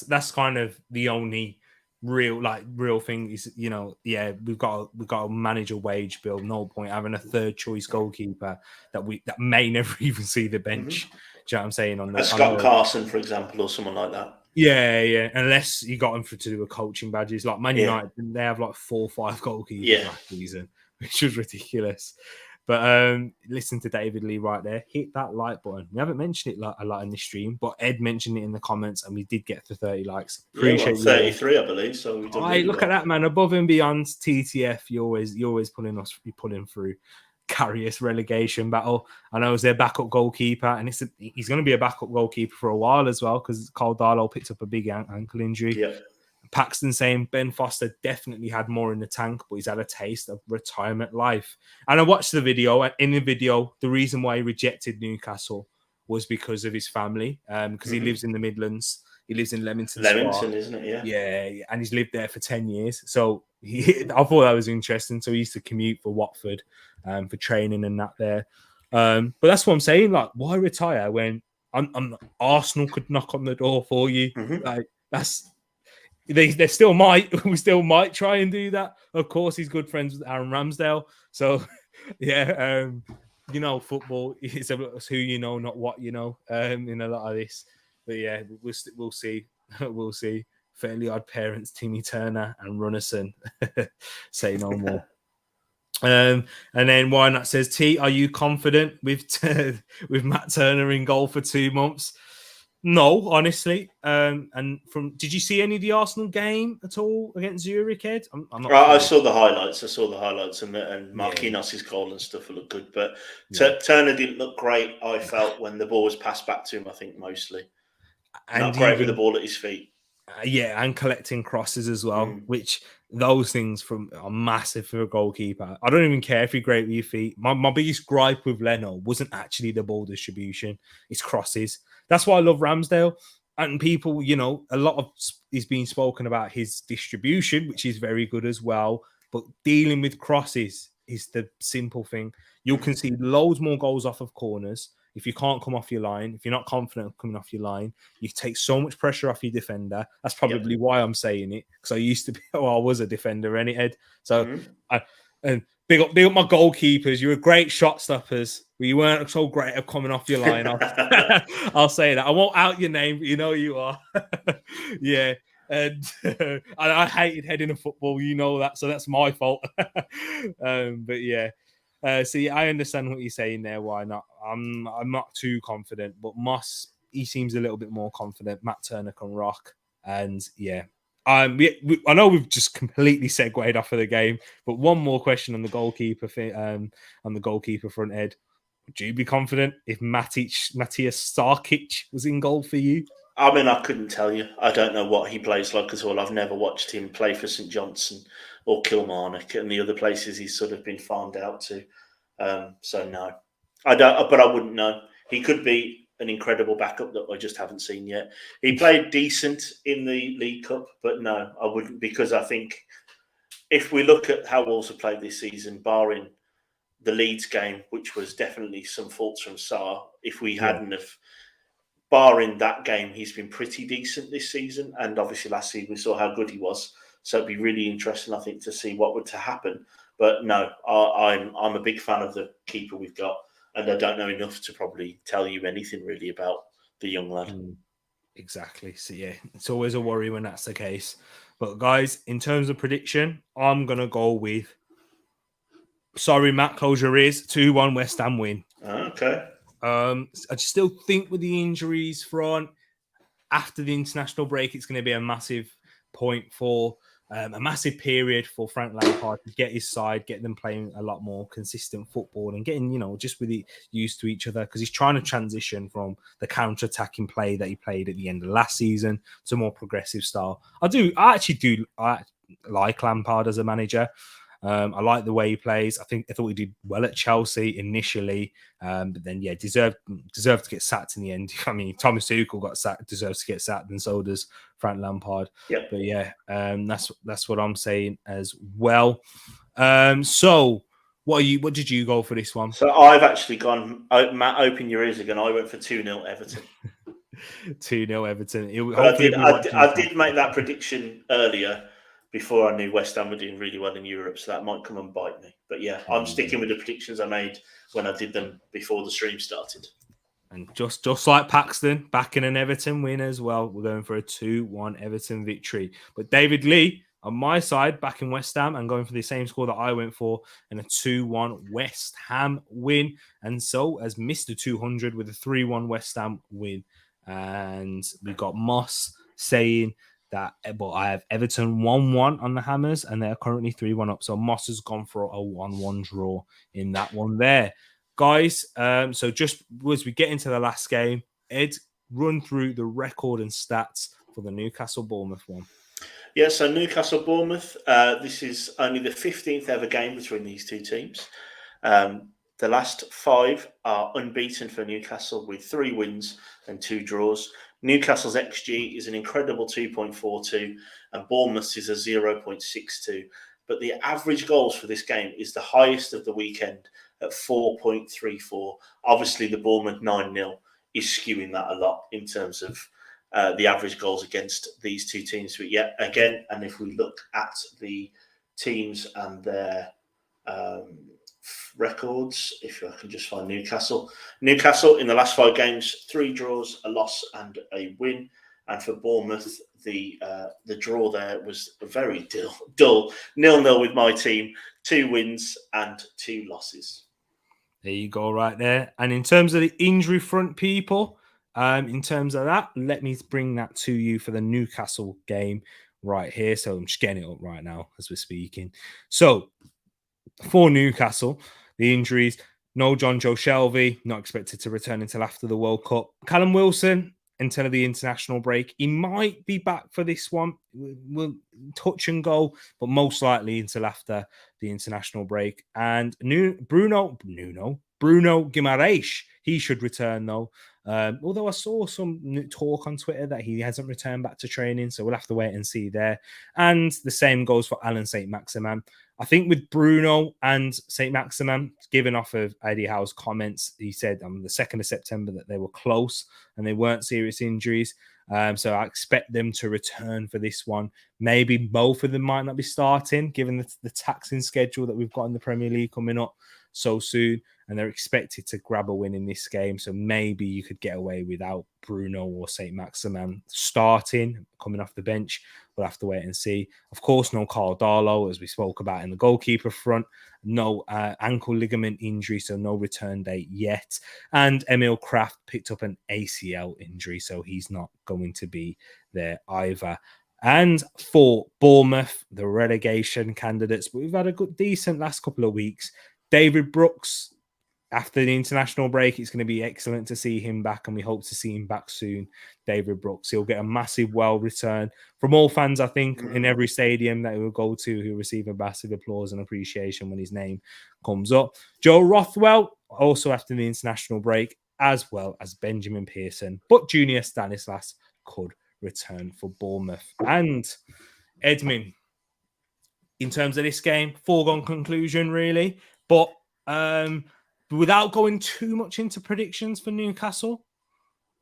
that's kind of the only real thing is, we've got to manage a wage bill. No point having a third choice goalkeeper that may never even see the bench. Do you know what I'm saying? Scott Carson, for example, or someone like that. Yeah. Unless you got them to do a coaching badges, like Man United, they have 4 or 5 goalkeepers last season, which was ridiculous. But listen to David Lee right there. Hit that like button. We haven't mentioned it a lot in this stream, but Ed mentioned it in the comments, and we did get to 30 likes. Appreciate you. 33, I believe. So we've done really look well. at that, man. Above and beyond TTF, you're always pulling through. Carious relegation battle. I know it's their backup goalkeeper, and he's going to be a backup goalkeeper for a while as well because Carl Darlow picked up a big ankle injury. Yeah. Paxton saying Ben Foster definitely had more in the tank, but he's had a taste of retirement life. And I watched the video, and in the video, the reason why he rejected Newcastle was because of his family, because he lives in the Midlands. He lives in Leamington, isn't it? Yeah. Yeah, and he's lived there for 10 years. So I thought that was interesting. So he used to commute for Watford for training and that there. But that's what I'm saying. Like, why retire when Arsenal could knock on the door for you? Like, they still might. We still might try and do that. Of course, he's good friends with Aaron Ramsdale. So, yeah, football is who you know, not what you know. In a lot of this, but yeah, we'll see. We'll see. Fairly Odd Parents, Timmy Turner, and Runnison say no more. And then Why Not says, T, are you confident with Matt Turner in goal for 2 months? No, honestly. Did you see any of the Arsenal game at all against Zurich, Ed? I'm not I saw the highlights. and Marquinhos' goal and stuff looked good. But Turner didn't look great, I felt, when the ball was passed back to him, I think, mostly. And not great with the ball at his feet. And collecting crosses as well, which those things are massive for a goalkeeper. I don't even care if you're great with your feet. My biggest gripe with Leno wasn't actually the ball distribution, it's crosses. That's why I love Ramsdale. And people, a lot of is being spoken about his distribution, which is very good as well. But dealing with crosses is the simple thing. You'll concede loads more goals off of corners. If you can't come off your line, if you're not confident of coming off your line, you take so much pressure off your defender. That's probably why I'm saying it, because I used to be, I was a defender, Ed. So, and big up my goalkeepers. You were great shot stoppers, but you weren't so great at coming off your line. I'll say that. I won't out your name, but you know you are. Yeah. And I hated heading a football, that. So that's my fault. But yeah. See, I understand what you're saying there. Why not? I'm not too confident, but Moss, he seems a little bit more confident. Matt Turner can rock, and yeah, I know we've just completely segued off of the game, but one more question on the goalkeeper on the goalkeeper front, Ed. Would you be confident if Matthias Sarkic was in goal for you? I mean, I couldn't tell you. I don't know what he plays like at all. I've never watched him play for St Johnstone or Kilmarnock and the other places he's sort of been farmed out to. So no, I don't. But I wouldn't know. He could be an incredible backup that I just haven't seen yet. He played decent in the League Cup, but no, I wouldn't, because I think if we look at how Wolves have played this season, barring the Leeds game, which was definitely some faults from Sarr, if we hadn't have. Barring that game, he's been pretty decent this season. And obviously last season we saw how good he was. So it'd be really interesting, I think, to see what would to happen. But no, I'm a big fan of the keeper we've got. And I don't know enough to probably tell you anything really about the young lad. Exactly. So yeah, it's always a worry when that's the case. But guys, in terms of prediction, I'm going to go with, sorry, Matt, close your ears, 2-1 West Ham win. Okay. I just still think with the injuries front, after the international break, it's going to be a massive point for a massive period for Frank Lampard to get his side, get them playing a lot more consistent football and getting, just really used to each other, because he's trying to transition from the counter-attacking play that he played at the end of last season to more progressive style. I actually do like Lampard as a manager. I like the way he plays. I thought he did well at Chelsea initially, but then deserved to get sacked in the end. I mean, Thomas Tuchel deserves to get sacked, and so does Frank Lampard. Yep. But that's what I'm saying as well. So what did you go for this one? So I've actually gone. Matt, open your ears again. I went for 2-0 Everton. 2-0 Everton. I did make that prediction earlier, before I knew West Ham were doing really well in Europe, so that might come and bite me. But yeah, I'm sticking with the predictions I made when I did them before the stream started. And just like Paxton, backing an Everton win as well. We're going for a 2-1 Everton victory. But David Lee, On my side, back in West Ham and going for the same score that I went for in a 2-1 West Ham win. And so as Mr. 200 with a 3-1 West Ham win. And we got Moss saying that, but I have Everton 1-1 on the Hammers and they're currently 3-1 up. So Moss has gone for a 1-1 draw in that one there. Guys, so just as we get into the last game, Ed, run through the record and stats for the Newcastle-Bournemouth one. Yeah, so Newcastle-Bournemouth, this is only the 15th ever game between these two teams. The last 5 are unbeaten for Newcastle with 3 wins and 2 draws. Newcastle's XG is an incredible 2.42 and Bournemouth's is a 0.62. But the average goals for this game is the highest of the weekend at 4.34. Obviously, the Bournemouth 9-0 is skewing that a lot in terms of the average goals against these two teams. But yeah, again, and if we look at the teams and their records, if I can just find Newcastle. Newcastle in the last 5 games, 3 draws, a loss and a win. And for Bournemouth, the draw there was very dull. 0-0 with my team, 2 wins and 2 losses. There you go, right there. And in terms of the injury front, people, in terms of that, let me bring that to you for the Newcastle game right here. So I'm just getting it up right now as we're speaking. So for Newcastle, the injuries, no John Joe Shelby, not expected to return until after the World Cup. Callum Wilson, until the international break. He might be back for this one. We'll touch and go, but most likely until after the international break. And Bruno Guimaraes, he should return though. Although I saw some talk on Twitter that he hasn't returned back to training, so we'll have to wait and see there. And the same goes for Alan Saint-Maximin. I think with Bruno and Saint-Maximin, given off of Eddie Howe's comments, he said on the 2nd of September that they were close and they weren't serious injuries. So I expect them to return for this one. Maybe both of them might not be starting, given the taxing schedule that we've got in the Premier League coming up so soon. And they're expected to grab a win in this game. So maybe you could get away without Bruno or Saint-Maximin starting, coming off the bench. We'll have to wait and see. Of course, no Carl Darlow, as we spoke about in the goalkeeper front. No ankle ligament injury, so no return date yet. And Emil Kraft picked up an ACL injury, so he's not going to be there either. And for Bournemouth, the relegation candidates, we've had a decent last couple of weeks. David Brooks, after the international break, it's going to be excellent to see him back, and we hope to see him back soon. David Brooks, he'll get a massive well return from all fans, I think, in every stadium that he will go to. He'll receive a massive applause and appreciation when his name comes up. Joe Rothwell, also after the international break, as well as Benjamin Pearson. But Junior Stanislas could return for Bournemouth. And Edmund, in terms of this game, foregone conclusion, really. But without going too much into predictions for Newcastle,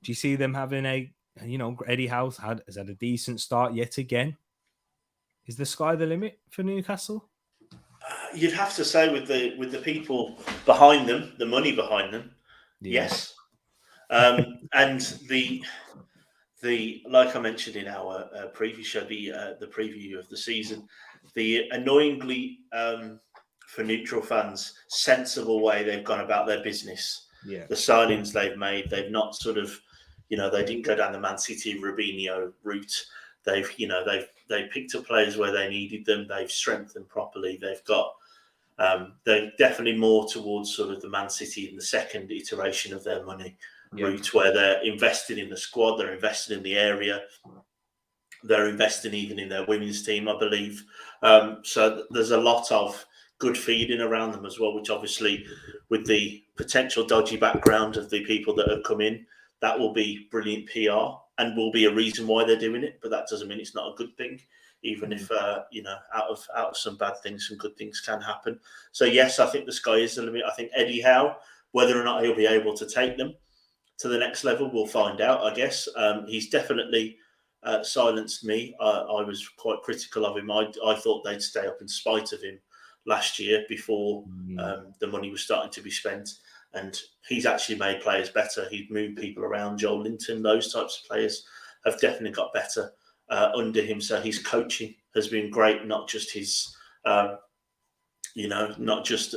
do you see them having Eddie Howe has had a decent start yet again? Is the sky the limit for Newcastle? You'd have to say with the people behind them, the money behind them, yes. And the like I mentioned in our previous show, the preview of the season, the annoyingly for neutral fans, sensible way they've gone about their business. Yeah. The signings they've made, they've not sort of, they didn't go down the Man City Robinho route. They've picked up players where they needed them. They've strengthened properly. They've got, they're definitely more towards sort of the Man City in the second iteration of their money route, where they're invested in the squad, they're invested in the area. They're investing even in their women's team, I believe. So there's a lot of good feeding around them as well, which obviously with the potential dodgy background of the people that have come in, that will be brilliant PR and will be a reason why they're doing it. But that doesn't mean it's not a good thing, even if, out of some bad things, some good things can happen. So yes, I think the sky is the limit. I think Eddie Howe, whether or not he'll be able to take them to the next level, we'll find out, I guess. He's definitely silenced me. I was quite critical of him. I thought they'd stay up in spite of him last year before the money was starting to be spent, and he's actually made players better. He'd moved people around. Joel Linton, those types of players have definitely got better. under him. So his coaching has been great, not just his, not just,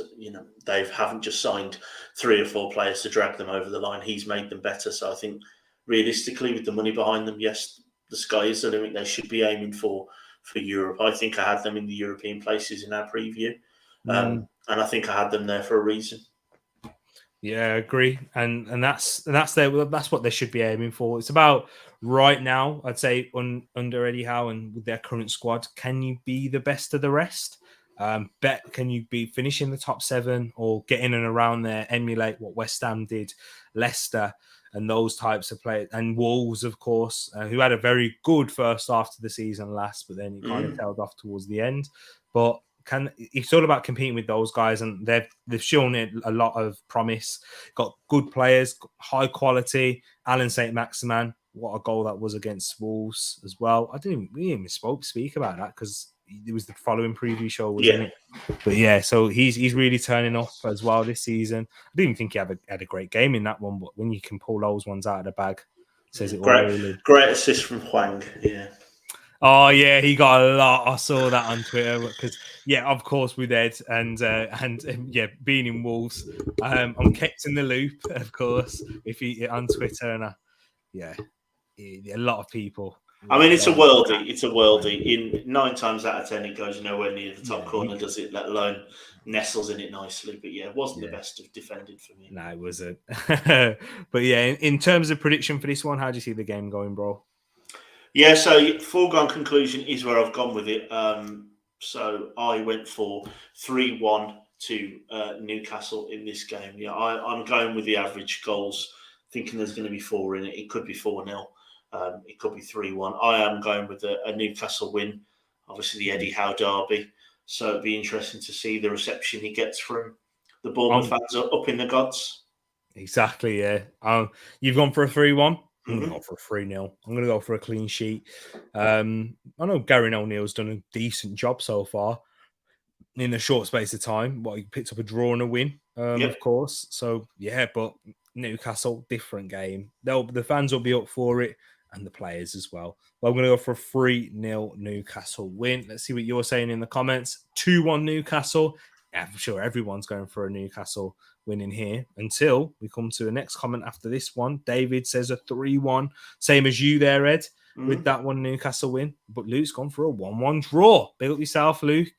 they haven't just signed 3 or 4 players to drag them over the line. He's made them better. So I think realistically, with the money behind them, yes, the sky is the limit. They should be aiming for Europe. I think I had them in the European places in our preview. And I think I had them there for a reason. Yeah, I agree, and that's what they should be aiming for. It's about right now. I'd say under Eddie Howe and with their current squad, can you be the best of the rest? Can you be finishing the top 7 or get in and around there, emulate what West Ham did, Leicester, and those types of players, and Wolves, of course, who had a very good first half to the season last, but then it kind of tailed off towards the end. But it's all about competing with those guys, and they've shown it a lot of promise. Got good players, high quality. Alan St. Maximin, what a goal that was against Wolves as well. We didn't even speak about that because it was the following preview show, wasn't it? But yeah, so he's really turning up as well this season. I didn't even think he had a great game in that one, but when you can pull those ones out of the bag, says it all. Really. Great assist from Hwang, yeah. Oh yeah, he got a lot. I saw that on Twitter because of course with Ed and being in Wolves, I'm kept in the loop, of course, if he on Twitter and a lot of people. I mean, it's a worldie. It's a worldie. In 9 times out of 10, it goes nowhere near the top corner, does it? Let alone nestles in it nicely. But it wasn't the best of defended for me. No, it wasn't. But in terms of prediction for this one, how do you see the game going, bro? Yeah, so foregone conclusion is where I've gone with it. So I went for 3-1 to Newcastle in this game. Yeah, I'm going with the average goals, thinking there's going to be 4 in it. It could be 4-0. It could be 3-1. I am going with a Newcastle win. Obviously, the Eddie Howe derby. So it'd be interesting to see the reception he gets from the Bournemouth fans up in the gods. Exactly, yeah. You've gone for a 3-1. I'm going to go for a 3-0. I'm going to go for a clean sheet. I know Gary O'Neill's done a decent job so far in a short space of time. He picked up a draw and a win, of course. So, but Newcastle, different game. The fans will be up for it and the players as well. But I'm going to go for a 3-0 Newcastle win. Let's see what you're saying in the comments. 2-1 Newcastle. Yeah, I'm sure everyone's going for a Newcastle winning here until we come to the next comment after this one. David says a 3-1, same as you there, Ed, with that one Newcastle win. But Luke's gone for a 1-1 draw. Big up yourself, Luke.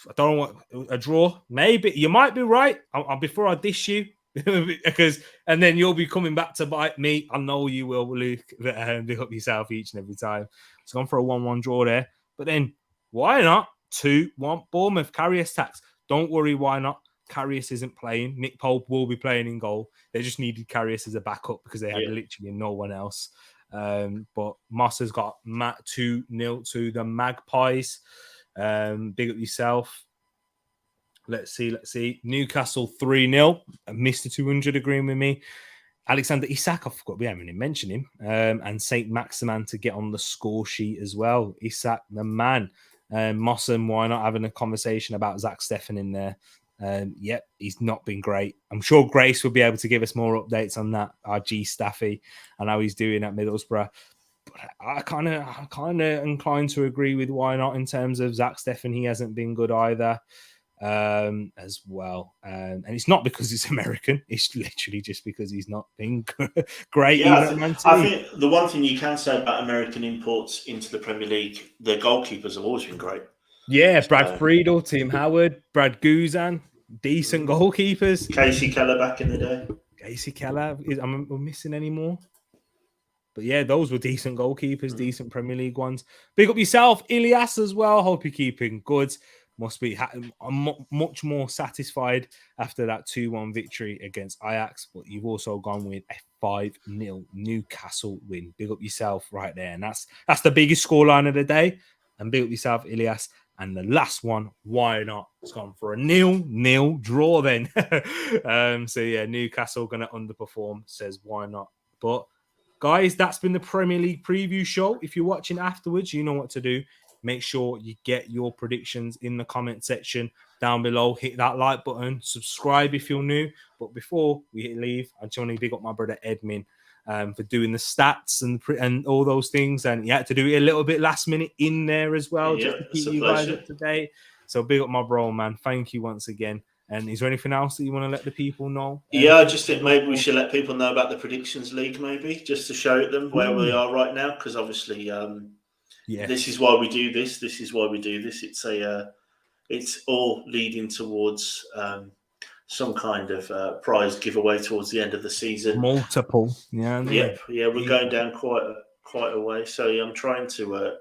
I don't know what a draw. Maybe you might be right. Before I dish you, and then you'll be coming back to bite me. I know you will, Luke. Big up yourself each and every time. It's gone for a 1-1 draw there. But then why not 2-1 Bournemouth? Karius tax. Don't worry, why not? Karius isn't playing. Nick Pope will be playing in goal. They just needed Karius as a backup because they had literally no one else. But Moss has got Matt 2-0 to the Magpies. Big up yourself. Let's see. Newcastle 3-0. Mr. 200 agreeing with me. Alexander Isak, I forgot we haven't even mentioned him. And St. Maximin to get on the score sheet as well. Isak, the man. Mossam, why not having a conversation about Zach Steffen in there? He's not been great. I'm sure Grace will be able to give us more updates on that. Our G Staffy and how he's doing at Middlesbrough. But I kind of inclined to agree with why not in terms of Zach Steffen. He hasn't been good either, as well. And it's not because he's American. It's literally just because he's not been great. Yeah, I think the one thing you can say about American imports into the Premier League, the goalkeepers have always been great. Yeah, Brad Friedel, Tim Howard, Brad Guzan, decent goalkeepers. Casey Keller back in the day. Casey Keller. Am I missing any more? But yeah, those were decent goalkeepers, decent Premier League ones. Big up yourself, Ilias, as well. Hope you're keeping good. Must be much more satisfied after that 2-1 victory against Ajax. But you've also gone with a 5-0 Newcastle win. Big up yourself right there. And that's the biggest scoreline of the day. And big up yourself, Ilias. And the last one, why not? It's gone for a 0-0 draw then. Newcastle going to underperform, says why not. But guys, that's been the Premier League preview show. If you're watching afterwards, you know what to do. Make sure you get your predictions in the comment section down below. Hit that like button. Subscribe if you're new. But before we leave, I just want to big up my brother Edmin for doing the stats and all those things. And he had to do it a little bit last minute in there as well, just to keep you guys up to date. So big up my bro, man. Thank you once again. And is there anything else that you want to let the people know? Yeah, I just think maybe we should let people know about the Predictions League, maybe, just to show them where we are right now. Because obviously, this is why we do this. This is why we do this. It's all leading towards some kind of prize giveaway towards the end of the season. Multiple, yeah. We're going down quite a way. So I'm trying to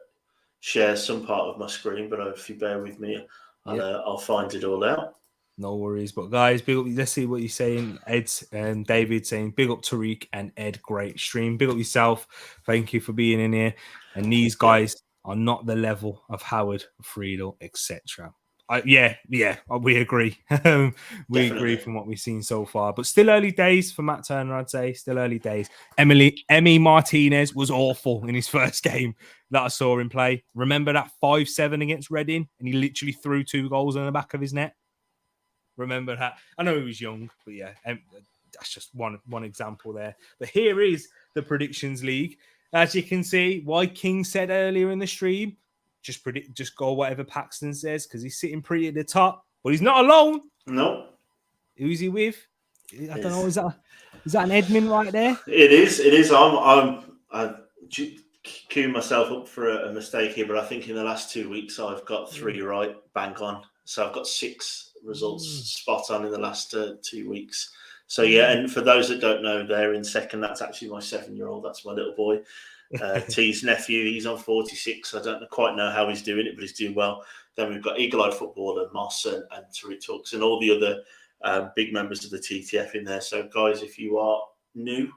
share some part of my screen, but if you bear with me, I'll find it all out. No worries. But guys, big up, let's see what you're saying. Ed and David saying, big up Tereak and Ed, great stream. Big up yourself. Thank you for being in here. And these guys are not the level of Howard, Friedel, etc. We agree. We agree from what we've seen so far. But still early days for Matt Turner, I'd say. Still early days. Emi Martinez was awful in his first game that I saw him play. Remember that 5-7 against Reading? And he literally threw 2 goals in the back of his net. Remember that? I know he was young, but that's just one example there. But here is the Predictions League. As you can see, why King said earlier in the stream, just go whatever Paxton says, because he's sitting pretty at the top. But he's not alone. No. Who's he with? I don't know. Is that an Edmund right there? It is. I queue myself up for a mistake here, but I think in the last 2 weeks I've got 3 right, bang on. So I've got 6 results spot on in the last 2 weeks. So and for those that don't know, there in second, that's actually my 7-year-old. That's my little boy, T's nephew. He's on 46. I don't quite know how he's doing it, but he's doing well. Then we've got Eagle-Eyed Footballer, Moss and Tereak Talks, and all the other big members of the TTF in there. So guys, if you are new,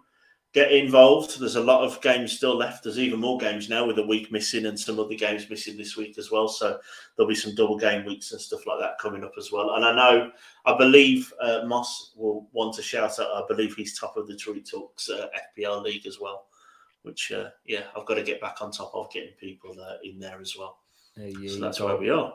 get involved. There's a lot of games still left. There's even more games now with a week missing and some other games missing this week as well. So there'll be some double game weeks and stuff like that coming up as well. And I believe Moss will want to shout out. I believe he's top of the Tereak Talks FPL League as well, which, I've got to get back on top of getting people in there as well. So that's where we are.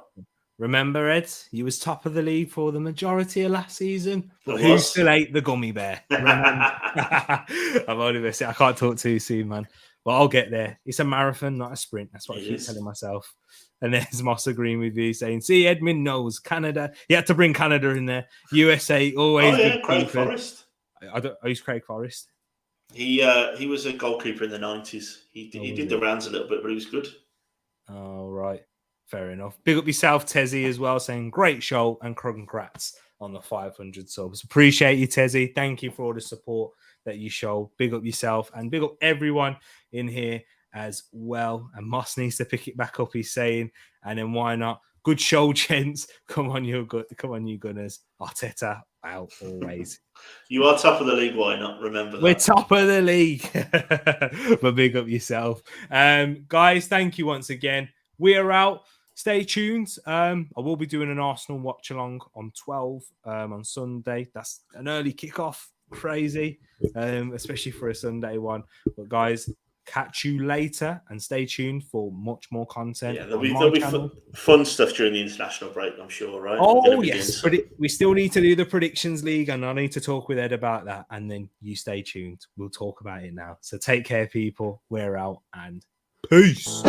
Remember, Ed, you was top of the league for the majority of last season, but who still ate the gummy bear? I'm only missing. I can't talk too soon, man. But I'll get there. It's a marathon, not a sprint. That's what I keep telling myself. And there's Moss agreeing with you, saying, see, Edmund knows Canada. He had to bring Canada in there. USA, always. Craig Forrest. Who's Craig Forrest? He was a goalkeeper in the 90s. He did the rounds a little bit, but he was good. Oh, right. Fair enough. Big up yourself, Tezzy, as well, saying great show and congrats on the 500 subs. Appreciate you, Tezzy. Thank you for all the support that you show. Big up yourself and big up everyone in here as well. And Moss needs to pick it back up, he's saying. And then why not? Good show, gents. Come on, you Gunners. Arteta out always. You are top of the league, why not? Remember that. We're top of the league. But big up yourself. Guys, thank you once again. We're out. Stay tuned. I will be doing an Arsenal watch along on 12 on Sunday. That's an early kickoff. Crazy, especially for a Sunday one. But guys, catch you later and stay tuned for much more content. Yeah, there'll be fun stuff during the international break, I'm sure, right? Oh, yes. But we still need to do the Predictions League, and I need to talk with Ed about that. And then you stay tuned. We'll talk about it now. So take care, people. We're out and peace.